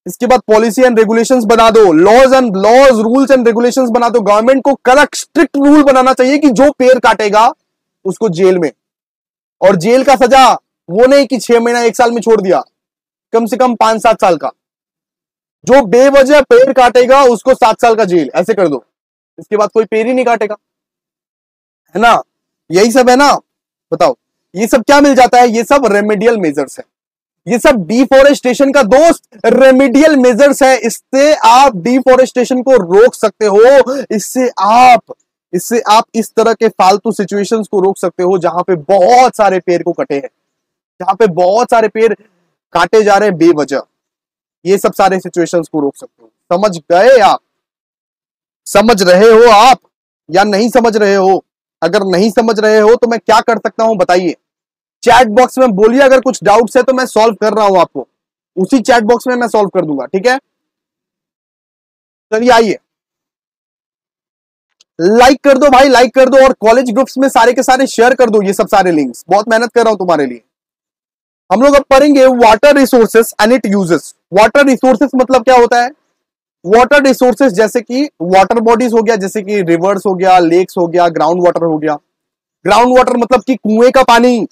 इसके बाद पॉलिसी एंड रेगुलेशंस बना दो, लॉज रूल्स एंड रेगुलेशंस बना दो। गवर्नमेंट को कड़क स्ट्रिक्ट रूल बनाना चाहिए कि जो पेड़ काटेगा उसको जेल में, और जेल का सजा वो नहीं कि 6 महीना 1 साल में छोड़ दिया, कम से कम 5-7 साल का। जो बेवजह पेड़ काटेगा उसको 7 साल का जेल, ऐसे कर दो। इसके बाद कोई पेड़ ही नहीं काटेगा, है ना? यही सब है ना। बताओ ये सब क्या मिल जाता है? ये सब रेमेडियल मेजर्स है, ये सब डिफोरेस्टेशन का दोस्त रेमेडियल मेजर्स है। इससे आप डिफोरेस्टेशन को रोक सकते हो, इससे आप इस तरह के फालतू सिचुएशंस को रोक सकते हो जहां पे बहुत सारे पेड़ को कटे हैं, जहां पे बहुत सारे पेड़ काटे जा रहे हैं बेवजह। ये सब सारे सिचुएशंस को रोक सकते हो। समझ गए आप? समझ रहे हो आप या नहीं समझ रहे हो? अगर नहीं समझ रहे हो तो मैं क्या कर सकता हूं बताइए? चैट बॉक्स में बोलिए, अगर कुछ डाउट्स है तो मैं सॉल्व कर रहा हूं आपको, उसी चैट बॉक्स में मैं सॉल्व कर दूंगा, ठीक है। चलिए आइए, लाइक कर दो भाई, लाइक कर दो, और कॉलेज ग्रुप्स में सारे के सारे शेयर कर दो ये सब सारे लिंक्स। बहुत मेहनत कर रहा हूं तुम्हारे लिए। हम लोग अब पढ़ेंगे water resources and it uses. Water resources मतलब क्या होता है? वाटर रिसोर्सेस जैसे कि वाटर बॉडीज हो गया, जैसे कि रिवर्स हो गया, लेक्स हो गया, ग्राउंड वाटर हो गया। ग्राउंड वाटर मतलब कि कुएं का पानी,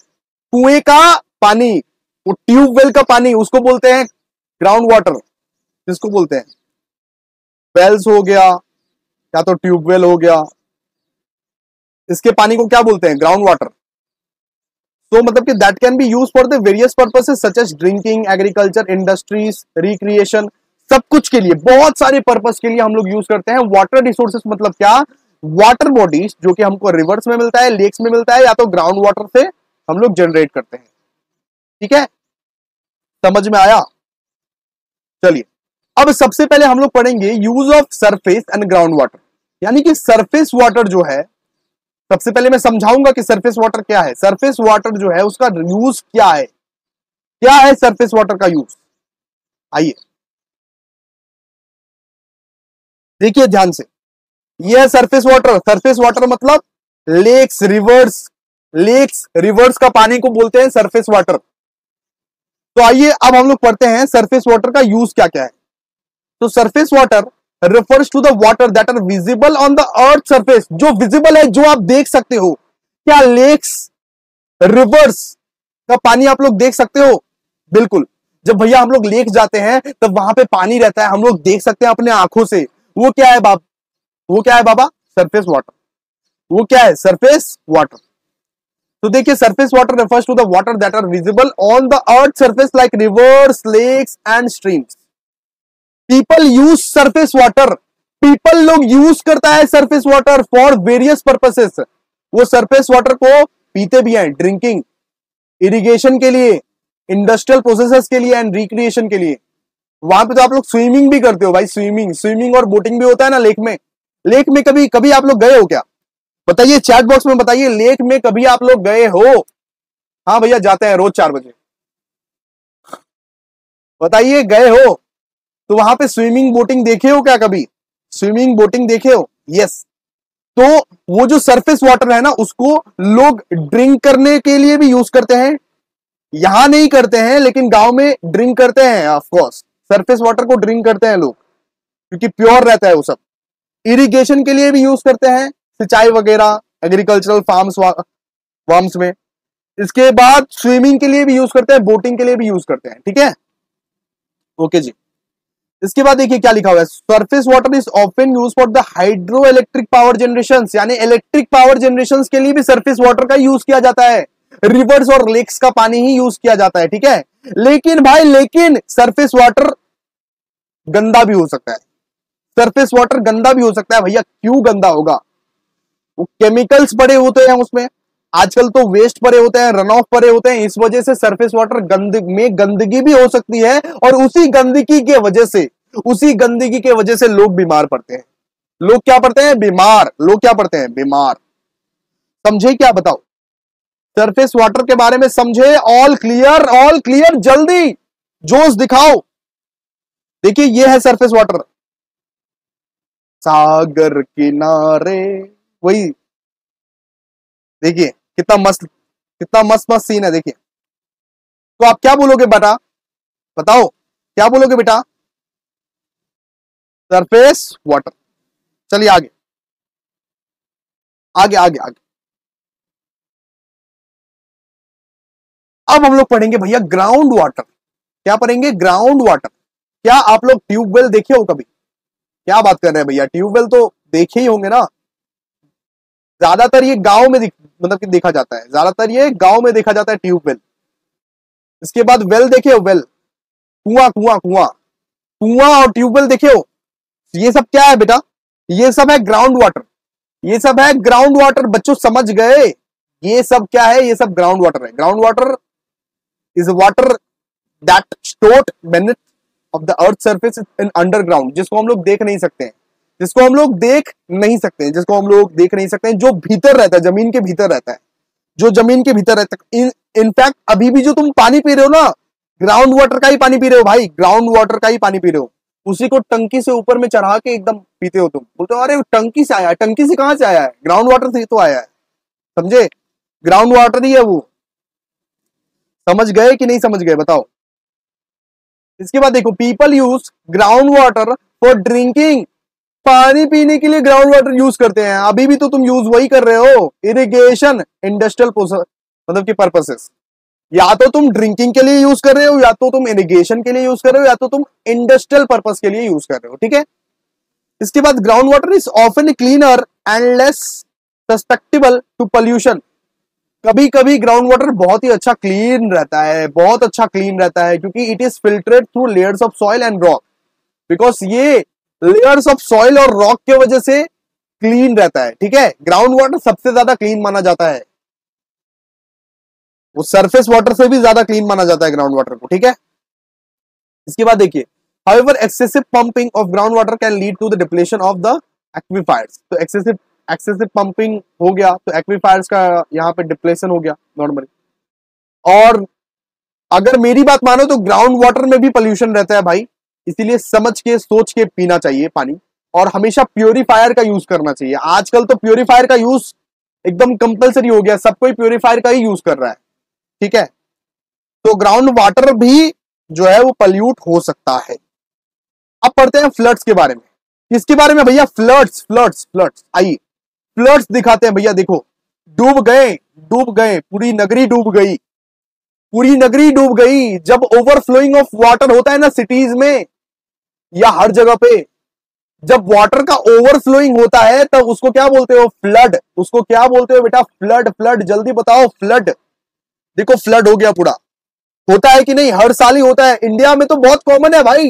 कुएं का पानी, वो ट्यूबवेल का पानी, उसको बोलते हैं ग्राउंड वाटर। जिसको बोलते हैं वेल्स हो गया या तो ट्यूबवेल हो गया, इसके पानी को क्या बोलते हैं? Ground water. तो मतलब कि that can be use for the various purposes such as drinking, agriculture, industries, recreation, सब कुछ के लिए, बहुत सारे पर्पस के लिए हम लोग यूज करते हैं। वाटर रिसोर्सेस मतलब क्या? वाटर बॉडीज जो कि हमको रिवर्स में मिलता है, लेक्स में मिलता है, या तो ग्राउंड वाटर से हम लोग जनरेट करते हैं, ठीक है। समझ में आया? चलिए अब सबसे पहले हम लोग पढ़ेंगे use of surface and ground water, यानी कि सरफेस वाटर जो है। सबसे पहले मैं समझाऊंगा कि सरफेस वाटर क्या है। सरफेस वाटर जो है उसका यूज क्या है, क्या है सरफेस वाटर का यूज। आइए देखिए ध्यान से, यह है सरफेस वाटर। सरफेस वाटर मतलब लेक्स, रिवर्स, लेक्स रिवर्स का पानी को बोलते हैं सरफेस वाटर। तो आइए अब हम लोग पढ़ते हैं सरफेस वाटर का यूज क्या क्या है। तो surface water refers to the water that are visible on the earth surface, जो विजिबल है, जो आप देख सकते हो। क्या लेक्स, रिवर्स का पानी आप लोग देख सकते हो? बिल्कुल। जब भैया हम लोग लेक जाते हैं तब वहां पे पानी रहता है, हम लोग देख सकते हैं अपने आंखों से। वो क्या है बाबा? Surface water. वो क्या है? Surface water. तो देखिए, surface water refers to the water that are visible on the earth surface like rivers, lakes and streams. People use surface water, people लोग यूज करता है surface water for various purposes. वो surface water को पीते भी हैं, drinking, irrigation के लिए, इंडस्ट्रियल प्रोसेसेस के लिए एंड रिक्रिएशन के लिए। वहां पे तो आप लोग स्विमिंग भी करते हो भाई, स्विमिंग और बोटिंग भी होता है ना लेक में। लेक में कभी कभी आप लोग गए हो क्या? बताइए चैट बॉक्स में बताइए, लेक में कभी आप लोग गए हो? हाँ भैया, जाते हैं रोज 4 बजे। बताइए गए हो? तो वहां पे स्विमिंग बोटिंग देखे हो क्या कभी? स्विमिंग बोटिंग देखे हो? यस। तो वो जो सरफेस वाटर है ना, उसको लोग ड्रिंक करने के लिए भी यूज करते हैं। यहां नहीं करते हैं, लेकिन गांव में ड्रिंक करते हैं। ऑफ कोर्स सरफेस वाटर को ड्रिंक करते हैं लोग, क्योंकि प्योर रहता है वो सब। इरिगेशन के लिए भी यूज करते हैं, सिंचाई वगैरह, एग्रीकल्चरल फार्म्स में। इसके बाद स्विमिंग के लिए भी यूज करते हैं, बोटिंग के लिए भी यूज करते हैं। ठीक है, ओके जी। इसके बाद देखिए क्या लिखा हुआ है, surface water is often use for the hydro electric power generation, यानी इलेक्ट्रिक पावर जनरेशन के लिए भी सरफेस वाटर का यूज किया जाता है। रिवर्स और लेक्स का पानी ही यूज किया जाता है। ठीक है, लेकिन भाई लेकिन सरफेस वाटर गंदा भी हो सकता है। सरफेस वाटर गंदा भी हो सकता है भैया। क्यों गंदा होगा? वो केमिकल्स पड़े होते हैं उसमें, आजकल तो वेस्ट पड़े होते हैं, रन ऑफ पड़े होते हैं। इस वजह से सरफेस वाटर गंदगी भी हो सकती है, और उसी गंदगी के वजह से लोग बीमार पड़ते हैं। लोग क्या पड़ते हैं? बीमार। लोग क्या पड़ते हैं? बीमार। समझे क्या? बताओ, सरफेस वाटर के बारे में समझे? ऑल क्लियर, ऑल क्लियर, जल्दी जोश दिखाओ। देखिए ये है सरफेस वाटर, सागर किनारे, वही देखिए कितना मस्त मस्त सीन है। देखिए, तो आप क्या बोलोगे बेटा? बताओ क्या बोलोगे बेटा? Surface water. चलिए आगे आगे आगे आगे। अब हम लोग पढ़ेंगे भैया ग्राउंड वाटर। क्या पढ़ेंगे? Ground water. क्या आप लोग ट्यूबवेल देखे हो कभी? क्या बात कर रहे हैं भैया, ट्यूबवेल तो देखे ही होंगे ना। ज्यादातर ये गांव में मतलब कि देखा जाता है, ज्यादातर ये गांव में देखा जाता है ट्यूबवेल। इसके बाद वेल देखे हो? वेल, कुआं कुआं कुआं कुआं और ट्यूबवेल देखे हो? ये सब क्या है बेटा? ये सब है ग्राउंड वाटर। ये सब है ग्राउंड वाटर। बच्चों समझ गए? ये सब क्या है? ये सब ग्राउंड वाटर है। Ground water is water that stored beneath of the earth surface in underground, जिसको हम लोग देख नहीं सकते हैं, जिसको हम लोग देख नहीं सकते हैं, जिसको हम लोग देख नहीं सकते हैं, जो भीतर रहता है, जमीन के भीतर रहता है, जो जमीन के भीतर रहता है। इनफैक्ट अभी भी जो तुम पानी पी रहे हो ना, ग्राउंड वाटर का ही पानी पी रहे हो भाई, ग्राउंड वाटर का ही पानी पी रहे हो। उसी को टंकी से ऊपर में चढ़ा के एकदम पीते हो तुम। बोलते हो अरे टंकी से आया है। टंकी से कहां से आया है? ग्राउंड वाटर से तो आया है। समझे? ग्राउंड वाटर ही है वो। समझ गए कि नहीं समझ गए? बताओ। इसके बाद देखो, people use ground water for drinking, पानी पीने के लिए ग्राउंड वाटर यूज करते हैं। अभी भी तो तुम यूज वही कर रहे हो। इरिगेशन, इंडस्ट्रियल मतलब की पर्पसेस। या तो तुम ड्रिंकिंग के लिए यूज कर रहे हो, या तो तुम इरिगेशन के लिए यूज कर रहे हो, या तो तुम इंडस्ट्रियल पर्पस के लिए यूज कर रहे हो। ठीक है, इसके बाद ground water is often cleaner and less susceptible to pollution. कभी कभी ग्राउंड वाटर बहुत ही अच्छा क्लीन रहता है, बहुत अच्छा क्लीन रहता है, क्योंकि it is filtered through layers of soil and rock. Because ये लेयर्स ऑफ सॉइल और रॉक के वजह से क्लीन रहता है। ठीक है, ग्राउंड वाटर सबसे ज्यादा क्लीन माना जाता है। वो सरफेस वाटर से भी ज्यादा क्लीन माना जाता है ग्राउंड वाटर को। ठीक है, इसके बाद देखिए, however excessive pumping of ground water can lead to the depletion of the aquifers. तो एक्सेसिव पंपिंग हो गया तो एक्विफायर्स का यहाँ पे डिप्लेशन हो गया नॉर्मली। और अगर मेरी बात मानो तो ग्राउंड वाटर में भी पोल्यूशन रहता है भाई, इसीलिए समझ के सोच के पीना चाहिए पानी, और हमेशा प्योरीफायर का यूज करना चाहिए। आजकल तो प्योरीफायर का यूज एकदम कंपलसरी हो गया, सब कोई प्योरीफायर का ही यूज कर रहा है। ठीक है, तो ग्राउंड वाटर भी जो है वो पल्यूट हो सकता है। अब पढ़ते हैं फ्लड्स के बारे में। किसके बारे में भैया? फ्लड्स। आइए फ्लड्स दिखाते हैं भैया। देखो, डूब गए, पूरी नगरी डूब गई। जब ओवरफ्लोइंग ऑफ वाटर होता है ना सिटीज में या हर जगह पे, जब वाटर का ओवरफ्लोइंग होता है तब उसको क्या बोलते हो? फ्लड। उसको क्या बोलते हो बेटा? फ्लड। फ्लड जल्दी बताओ। फ्लड। देखो फ्लड हो गया पूरा। होता है कि नहीं? हर साल ही होता है। इंडिया में तो बहुत कॉमन है भाई,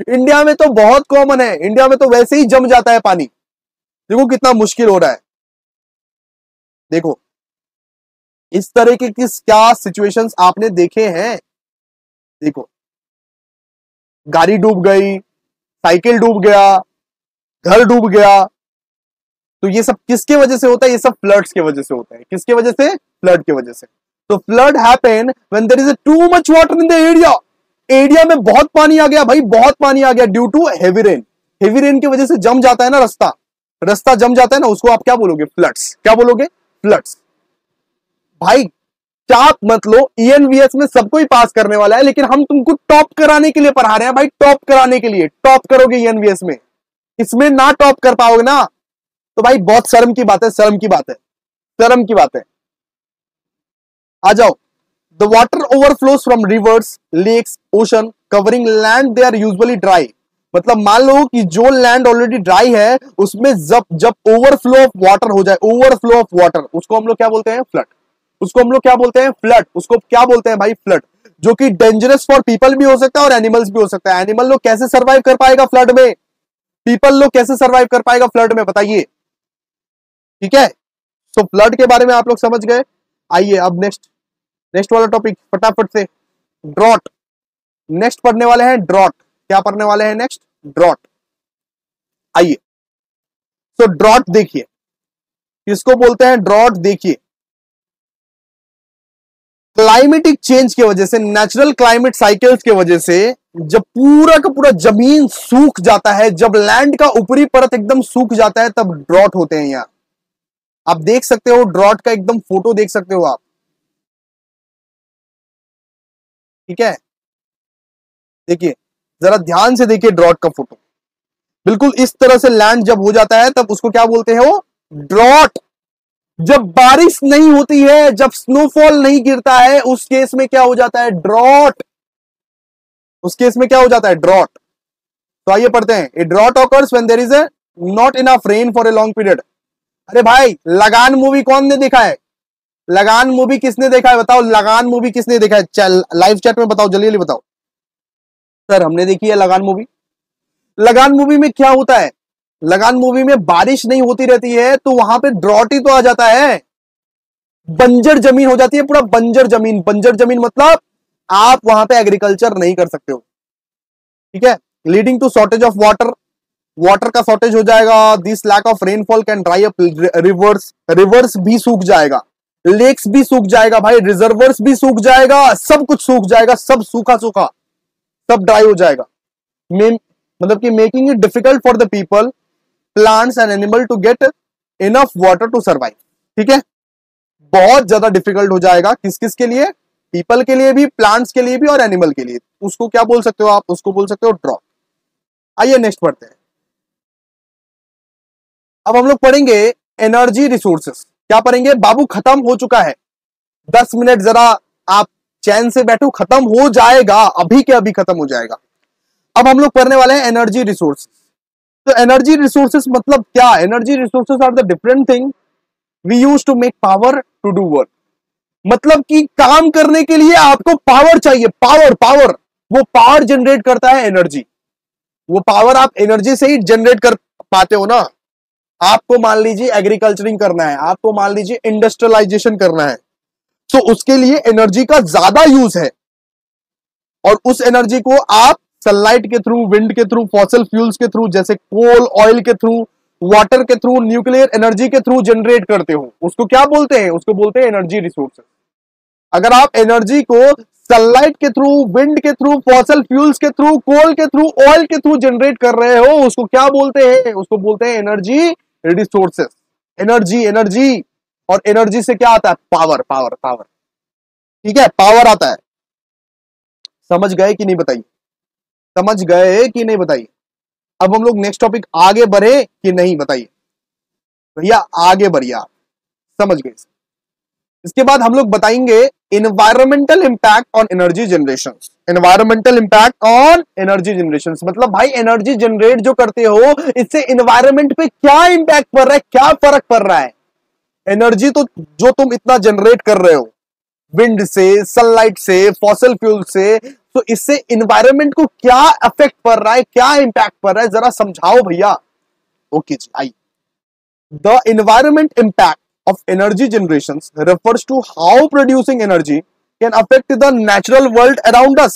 इंडिया में तो बहुत कॉमन है। इंडिया में तो वैसे ही जम जाता है पानी। देखो कितना मुश्किल हो रहा है। देखो इस तरह के किस क्या सिचुएशंस आपने देखे हैं? देखो गाड़ी डूब गई, साइकिल डूब गया, घर डूब गया। तो ये सब किसके वजह से होता है? ये सब फ्लड्स के वजह से होता है। किसके वजह से? फ्लड के वजह से। तो flood happen when there is too much water in the area. Area में बहुत पानी आ गया भाई, बहुत पानी आ गया due to heavy rain. Heavy rain की वजह से जम जाता है ना रास्ता, रास्ता जम जाता है ना, उसको आप क्या बोलोगे? फ्लड्स। क्या बोलोगे? फ्लड्स। भाई चाप मत लो, ईएनवीएस में सबको ही पास करने वाला है, लेकिन हम तुमको टॉप कराने के लिए पढ़ा रहे हैं भाई, टॉप कराने के लिए। टॉप करोगे ईएनवीएस में, इसमें ना टॉप कर पाओगे ना तो भाई बहुत शर्म की बात है, शर्म की बात है, शर्म की बात है। आ जाओ। The water overflows from rivers, lakes, ocean covering land, they are usually dry. मतलब मान लो कि जो लैंड ऑलरेडी ड्राई है उसमें जब जब ओवरफ्लो ऑफ वाटर हो जाए, ओवरफ्लो ऑफ वाटर, उसको हम लोग क्या बोलते हैं? फ्लड। उसको हम लोग क्या बोलते हैं? फ्लड। उसको क्या बोलते हैं भाई? फ्लड। जो कि डेंजरस फॉर पीपल भी हो सकता है और एनिमल्स भी हो सकता है। एनिमल लोग कैसे सर्वाइव कर पाएगा फ्लड में? पीपल लोग कैसे सर्वाइव कर पाएगा फ्लड में? बताइए। ठीक है, सो फ्लड के बारे में आप लोग समझ गए। आइए अब नेक्स्ट, नेक्स्ट वाला टॉपिक फटाफट से, ड्रॉट। नेक्स्ट पढ़ने वाले हैं ड्रॉट। क्या पढ़ने वाले हैं नेक्स्ट? ड्रॉट। आइए, तो ड्रॉट देखिए, किसको बोलते हैं ड्रॉट? देखिए क्लाइमेटिक चेंज की वजह से, नेचुरल क्लाइमेट साइकिल्स की वजह से जब पूरा का पूरा जमीन सूख जाता है, जब लैंड का ऊपरी परत एकदम सूख जाता है, तब ड्रॉट होते हैं। यहां आप देख सकते हो ड्रॉट का एकदम फोटो देख सकते हो आप। ठीक है, देखिए जरा ध्यान से देखिए ड्रॉट का फोटो। बिल्कुल इस तरह से लैंड जब हो जाता है तब उसको क्या बोलते हैं? वो ड्रॉट। जब बारिश नहीं होती है, जब स्नोफॉल नहीं गिरता है, उस केस में क्या हो जाता है? ड्रॉट। उस केस में क्या हो जाता है? ड्रॉट। तो आइए पढ़ते हैं। A drought occurs when there is a not enough rain for a long period. अरे भाई लगान मूवी कौन ने देखा है? लगान मूवी किसने देखा है? बताओ लगान मूवी किसने देखा है? चल लाइव चैट में बताओ, जल्दी जल्दी बताओ। सर हमने देखी है लगान मूवी। लगान मूवी में क्या होता है? लगान मूवी में बारिश नहीं होती रहती है तो वहां पे ड्रॉट ही तो आ जाता है, बंजर जमीन हो जाती है, पूरा बंजर जमीन। बंजर जमीन मतलब आप वहां पे एग्रीकल्चर नहीं कर सकते हो। ठीक है, leading to shortage of water, water का शॉर्टेज हो जाएगा। This lack of rainfall can dry up rivers, rivers भी सूख जाएगा, लेक्स भी सूख जाएगा भाई, रिजर्वर्स भी सूख जाएगा, सब कुछ सूख जाएगा, सब सूखा सूखा, सब ड्राई हो जाएगा। मतलब कि making it difficult for the people, plants and animal to get enough water to survive. ठीक है, बहुत ज्यादा डिफिकल्ट हो जाएगा। किस किस के लिए? पीपल के लिए भी, प्लांट्स के लिए भी और एनिमल के लिए। उसको क्या बोल सकते हो आप? उसको बोल सकते हो ड्रॉट। आइए नेक्स्ट पढ़ते हैं। अब हम लोग पढ़ेंगे एनर्जी रिसोर्सेस। क्या पढ़ेंगे बाबू? खत्म हो चुका है, 10 मिनट जरा आप चैन से बैठो, खत्म हो जाएगा, अभी के अभी खत्म हो जाएगा। अब हम लोग पढ़ने वाले हैं एनर्जी रिसोर्सेस। तो एनर्जी रिसोर्सेस मतलब क्या? Energy resources are the different thing we use to make power to do work. मतलब कि काम करने के लिए आपको पावर चाहिए, पावर, पावर। वो पावर जनरेट करता है एनर्जी। वो पावर आप एनर्जी से ही जनरेट कर पाते हो ना। आपको मान लीजिए एग्रीकल्चरिंग करना है, आपको मान लीजिए इंडस्ट्रियलाइजेशन करना है, तो उसके लिए एनर्जी का ज्यादा यूज है। और उस एनर्जी को आप सनलाइट के थ्रू, विंड के थ्रू, फॉसिल फ्यूल्स के थ्रू, जैसे कोल, ऑयल के थ्रू, वाटर के थ्रू, न्यूक्लियर एनर्जी के थ्रू जनरेट करते हो। उसको क्या बोलते हैं? उसको बोलते हैं एनर्जी रिसोर्सेस। अगर आप एनर्जी को सनलाइट के थ्रू, विंड के थ्रू, फॉसिल फ्यूल्स के थ्रू, कोल के थ्रू, ऑयल के थ्रू जनरेट कर रहे हो, उसको क्या बोलते हैं? उसको बोलते हैं एनर्जी रिसोर्सेस। एनर्जी, एनर्जी, और एनर्जी से क्या आता है? Power, power, power. ठीक है, पावर आता है। समझ गए कि नहीं बताइए? समझ गए कि नहीं बताइए? अब हम लोग नेक्स्ट टॉपिक आगे बढ़े कि नहीं बताइए भैया? आगे बढ़िए आप, समझ गए। इसके बाद हम लोग बताएंगे environmental impact on energy generation. Environmental impact on energy generation, मतलब भाई एनर्जी जनरेट जो करते हो इससे एनवायरमेंट पे क्या इंपैक्ट पड़ रहा है, क्या फर्क पड़ रहा है। एनर्जी तो जो तुम इतना जनरेट कर रहे हो विंड से, सनलाइट से, फॉसिल फ्यूल से, तो इससे एनवायरमेंट को क्या अफेक्ट पड़ रहा है, क्या इंपैक्ट पड़ रहा है, जरा समझाओ भैया। ओके जी, I the environment impact of energy generations refers to how producing energy can affect the natural world around us.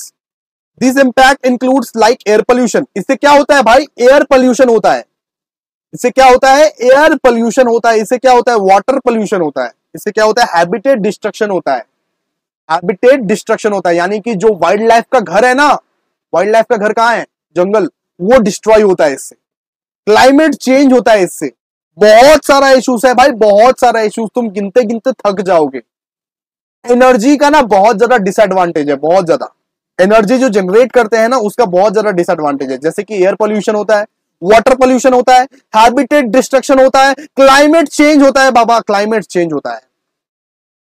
This impact includes like air pollution. इससे क्या होता है भाई, एयर पोल्यूशन होता है। इससे क्या होता है, एयर पोल्यूशन होता है। इससे क्या होता है, वाटर पोल्यूशन होता है। इससे क्या होता है, हैबिटेट डिस्ट्रक्शन होता है। हैबिटेट डिस्ट्रक्शन होता है, यानी कि जो वाइल्ड लाइफ का घर है ना, वाइल्ड लाइफ का घर कहाँ है, जंगल, वो डिस्ट्रॉय होता है इससे। क्लाइमेट चेंज होता है इससे। बहुत सारा इश्यूज है भाई, बहुत सारा इश्यूज, तुम गिनते गिनते थक जाओगे। एनर्जी का ना बहुत ज्यादा डिसएडवांटेज है, बहुत ज्यादा। एनर्जी जो जनरेट करते हैं ना उसका बहुत ज्यादा डिसएडवांटेज है, जैसे कि एयर पोल्यूशन होता है, वाटर पोल्यूशन होता है, हैबिटेट डिस्ट्रक्शन होता है, क्लाइमेट चेंज होता है बाबा, क्लाइमेट चेंज होता है।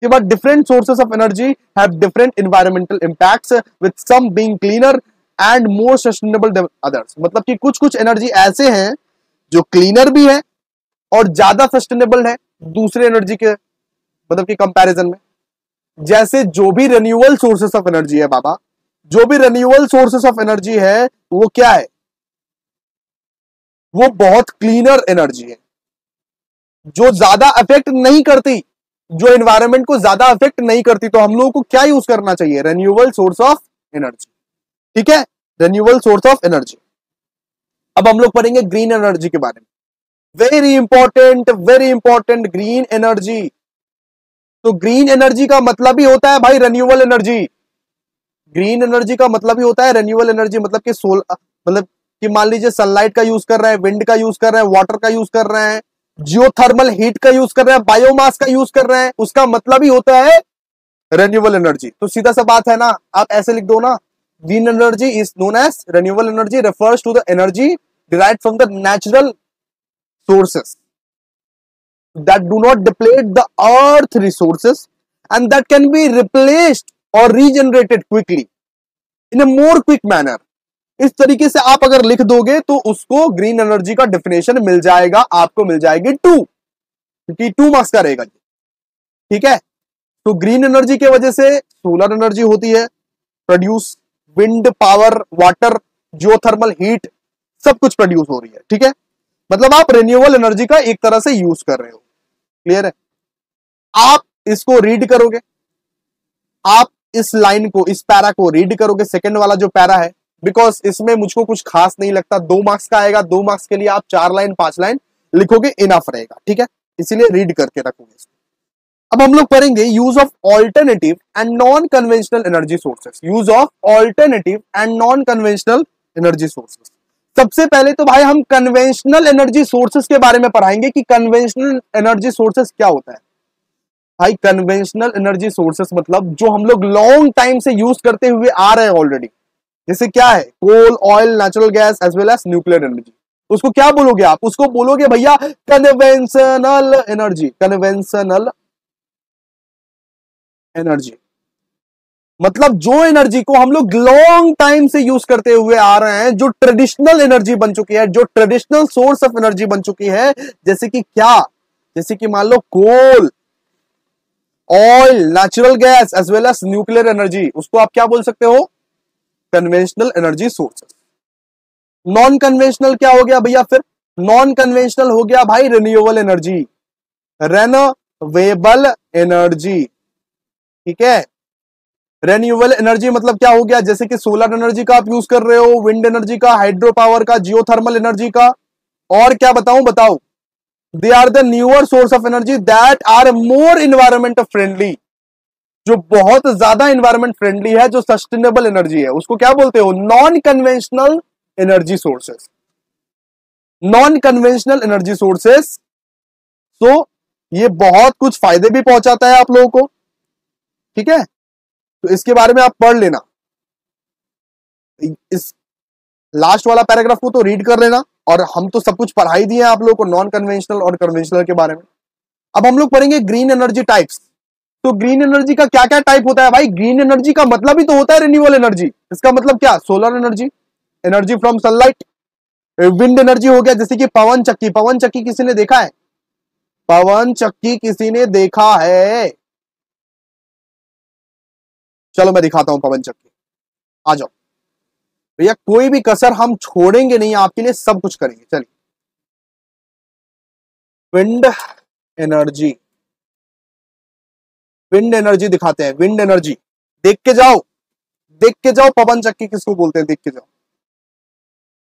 के बाद different sources of energy have different environmental impacts with some being cleaner and more sustainable than others. मतलब कि कुछ कुछ एनर्जी ऐसे हैं जो क्लीनर भी है और ज्यादा सस्टेनेबल है दूसरे एनर्जी के मतलब कि कंपैरिजन में। जैसे जो भी रिन्यूएबल सोर्सेस ऑफ एनर्जी है बाबा, जो भी रिन्यूएबल सोर्सेस ऑफ एनर्जी है वो क्या है, वो बहुत क्लीनर एनर्जी है, जो ज्यादा अफेक्ट नहीं करती, जो एनवायरनमेंट को ज्यादा अफेक्ट नहीं करती। तो हम लोगों को क्या यूज करना चाहिए, रिन्यूएबल सोर्स ऑफ एनर्जी। ठीक है, रिन्यूएबल सोर्स ऑफ एनर्जी। अब हम लोग पढ़ेंगे ग्रीन एनर्जी के बारे में। Very important green energy. तो ग्रीन एनर्जी का मतलब ही होता है भाई रिन्यूएबल एनर्जी। ग्रीन एनर्जी का मतलब ही होता है रिन्यूएबल एनर्जी, मतलब कि मतलब कि मान लीजिए सनलाइट का यूज कर रहे हैं, विंड का यूज कर रहे हैं, वाटर का यूज कर रहे हैं, जियोथर्मल हीट का यूज कर रहे हैं, बायोमास का यूज कर रहे हैं, उसका मतलब ही होता है रिन्यूएबल एनर्जी। तो सीधा सा बात है ना, आप ऐसे लिख दो ना, green energy is known as renewable energy, refers to the energy derived from the natural sources that do not deplete the earth resources and that can be replaced or regenerated quickly in a more quick manner. इस तरीके से आप अगर लिख दोगे तो उसको green energy का डेफिनेशन मिल जाएगा, आपको मिल जाएगी 2, क्योंकि 2 मार्क्स का रहेगा। ठीक है, तो ग्रीन एनर्जी के वजह से सोलर एनर्जी होती है produce, wind power, water, geothermal heat, सब कुछ प्रोड्यूस हो रही है। ठीक है, मतलब आप रिन्यूएबल एनर्जी का एक तरह से यूज कर रहे हो। क्लियर है, आप इसको रीड करोगे, आप इस लाइन को, इस पैरा को रीड करोगे, सेकंड वाला जो पैरा है, बिकॉज इसमें मुझको कुछ खास नहीं लगता, 2 मार्क्स का आएगा, 2 मार्क्स के लिए आप 4 लाइन 5 लाइन लिखोगे, इनफ रहेगा। ठीक है, इसीलिए रीड करके रखोगे इसको। अब हम लोग पढ़ेंगे use of alternative and non conventional energy sources. Use of alternative and non conventional energy sources. सबसे पहले तो भाई हम कन्वेंशनल एनर्जी सोर्सेस के बारे में पढ़ाएंगे कि कन्वेंशनल एनर्जी सोर्सेस क्या होता है। भाई कन्वेंशनल एनर्जी सोर्सेस मतलब जो हम लोग लॉन्ग टाइम से यूज करते हुए आ रहे हैं ऑलरेडी, जैसे क्या है, coal, oil, natural gas as well as nuclear energy. उसको क्या बोलोगे आप, उसको बोलोगे भैया कन्वेंशनल एनर्जी। कन्वेंशनल एनर्जी मतलब जो एनर्जी को हम लोग लॉन्ग टाइम से यूज करते हुए आ रहे हैं, जो ट्रेडिशनल एनर्जी बन चुकी है, जो ट्रेडिशनल सोर्स ऑफ एनर्जी बन चुकी है, जैसे कि क्या, जैसे कि मान लो coal, oil, natural gas as well as nuclear energy, उसको आप क्या बोल सकते हो, conventional energy sources. Non conventional क्या हो गया भैया, फिर नॉन कन्वेंशनल हो गया भाई रिन्यूएबल एनर्जी, रिन्यूएबल एनर्जी। ठीक है, रिन्यूएबल एनर्जी मतलब क्या हो गया, जैसे कि सोलर एनर्जी का आप यूज कर रहे हो, विंड एनर्जी का, हाइड्रो पावर का, जियोथर्मल एनर्जी का, और क्या बताऊं, बताओ, they are the newer source of energy that are more environment friendly, जो बहुत ज्यादा इन्वायरमेंट फ्रेंडली है, जो सस्टेनेबल एनर्जी है, उसको क्या बोलते हो, non conventional energy sources. Non conventional energy sources, तो ये बहुत कुछ फायदे भी पहुंचाता है आप लोगों को। ठीक है, तो इसके बारे में आप पढ़ लेना, इस लास्ट वाला पैराग्राफ को तो रीड कर लेना, और हम तो सब कुछ पढ़ा ही दिए आप लोगों को नॉन कन्वेंशनल और कन्वेंशनल के बारे में। अब हम लोग पढ़ेंगे ग्रीन एनर्जी टाइप्स। तो ग्रीन एनर्जी का क्या क्या टाइप होता है भाई, ग्रीन एनर्जी का मतलब ही तो होता है रिन्यूएबल एनर्जी। इसका मतलब क्या, solar energy, energy from sunlight. Wind energy हो गया, जैसे कि पवन चक्की, पवन चक्की किसी ने देखा है, पवन चक्की किसी ने देखा है? चलो मैं दिखाता हूं पवन चक्की, आ जाओ भैया, कोई भी कसर हम छोड़ेंगे नहीं, आपके लिए सब कुछ करेंगे। चलिए विंड एनर्जी, विंड एनर्जी दिखाते हैं, विंड एनर्जी देख के जाओ, देख के जाओ पवन चक्की किसको बोलते हैं, देख के जाओ।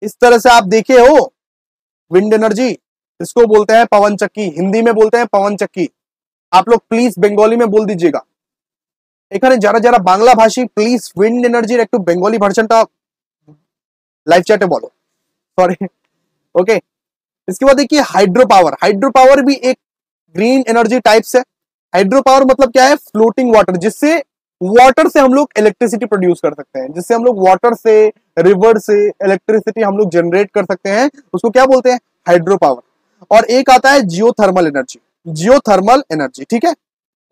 इस तरह से आप देखे हो, विंड एनर्जी इसको बोलते हैं पवन चक्की, हिंदी में बोलते हैं पवन चक्की। आप लोग प्लीज बंगाली में बोल दीजिएगा, এখানে যারা যারা বাংলা ভাষী প্লিজ উইন্ড এনার্জির একটু বেঙ্গলি ভার্সনটা লাইভ चैटे बोलो, सॉरी। ओके, इसके बाद देखिए हाइड्रो पावर, हाइड्रो पावर भी एक ग्रीन एनर्जी टाइप्स है। हाइड्रो पावर मतलब क्या है, फ्लोटिंग वाटर, जिससे वाटर से हम लोग इलेक्ट्रिसिटी प्रोड्यूस कर सकते हैं, जिससे हम लोग वाटर से, रिवर से इलेक्ट्रिसिटी हम लोग जनरेट कर सकते हैं, उसको क्या बोलते हैं, हाइड्रो पावर। और एक आता है जियोथर्मल एनर्जी, जियोथर्मल एनर्जी, ठीक है,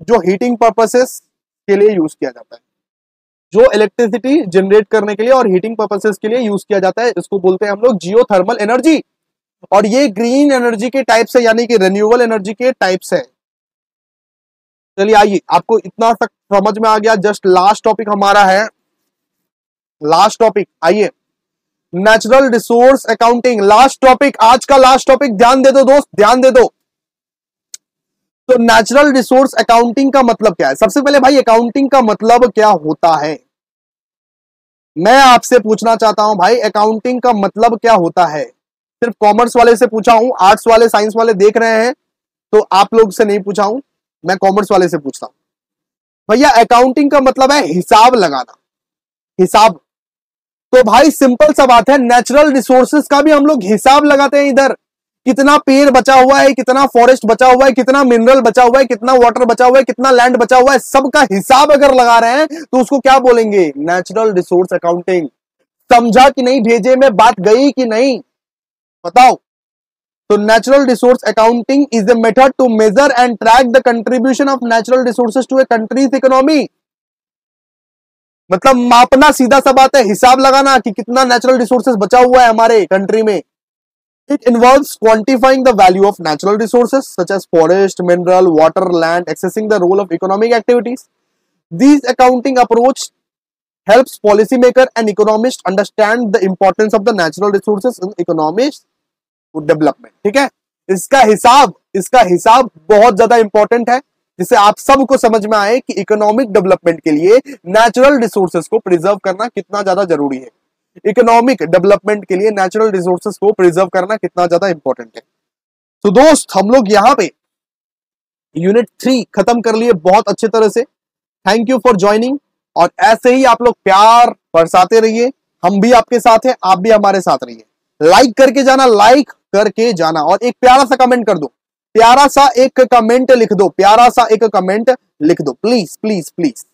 जो हीटिंग पर्पसेस के लिए यूज किया जाता है, जो इलेक्ट्रिसिटी जनरेट करने के लिए और हीटिंग पर्पसेस के लिए यूज किया जाता है, इसको बोलते हैं हम लोग जियोथर्मल एनर्जी। और ये ग्रीन एनर्जी के टाइप से, यानी कि रिन्यूएबल एनर्जी के टाइप से। चलिए आइए, आपको इतना तक समझ में आ गया। जस्ट लास्ट टॉपिक हमारा है, लास्ट टॉपिक, आइए natural resource accounting, last topic, आज का लास्ट टॉपिक। ध्यान दे दो दोस्त, ध्यान दे दो। तो नेचुरल रिसोर्स अकाउंटिंग का मतलब क्या है? सबसे पहले भाई अकाउंटिंग का मतलब क्या होता है, मैं आपसे पूछना चाहता हूं भाई, अकाउंटिंग का मतलब क्या होता है? सिर्फ कॉमर्स वाले से पूछा हूं, आर्ट्स वाले, साइंस वाले देख रहे हैं तो आप लोग से नहीं पूछा हूं, मैं कॉमर्स वाले से पूछता हूं। भैया अकाउंटिंग का मतलब है हिसाब लगाना, हिसाब। तो भाई सिंपल सा बात है, नेचुरल रिसोर्सेस का भी हम लोग हिसाब लगाते हैं। इधर कितना पेड़ बचा हुआ है, कितना फॉरेस्ट बचा हुआ है, कितना मिनरल बचा हुआ है, कितना वाटर बचा हुआ है, कितना लैंड बचा हुआ है, सबका हिसाब अगर लगा रहे हैं तो उसको क्या बोलेंगे, नेचुरल रिसोर्स अकाउंटिंग। समझा कि नहीं, भेजे में बात गई कि नहीं, बताओ। तो natural resource accounting is the method to measure and track the contribution of natural resources to a country's economy. मतलब मापना, सीधा सा बात है, हिसाब लगाना कि कितना नेचुरल रिसोर्सेज बचा हुआ है हमारे कंट्री में। It involves quantifying the value of natural resources such as forest, mineral, water, land, assessing the role of economic activities. These accounting approach helps policymaker and economists understand the importance of the natural resources in economic development. ठीक है, इसका हिसाब बहुत ज्यादा important है, जिससे आप सबको समझ में आए कि इकोनॉमिक डेवलपमेंट के लिए नेचुरल रिसोर्सेज को प्रिजर्व करना कितना ज्यादा जरूरी है, इकोनॉमिक डेवलपमेंट के लिए नेचुरल रिसोर्सेज को प्रिजर्व करना कितना ज्यादा इंपॉर्टेंट है। तो दोस्त हम लोग यहां पे यूनिट 3 खत्म कर लिए बहुत अच्छे तरह से। थैंक यू फॉर ज्वाइनिंग, और ऐसे ही आप लोग प्यार बरसाते रहिए, हम भी आपके साथ हैं, आप भी हमारे साथ रहिए। लाइक करके जाना, लाइक करके जाना, और एक प्यारा सा कमेंट कर दो, प्यारा सा एक कमेंट लिख दो, प्यारा सा एक कमेंट लिख दो, प्लीज प्लीज प्लीज।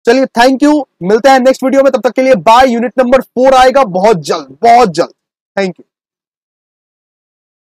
चलिए थैंक यू, मिलते हैं नेक्स्ट वीडियो में, तब तक के लिए बाय। यूनिट नंबर 4 आएगा बहुत जल्द, बहुत जल्द। Thank you.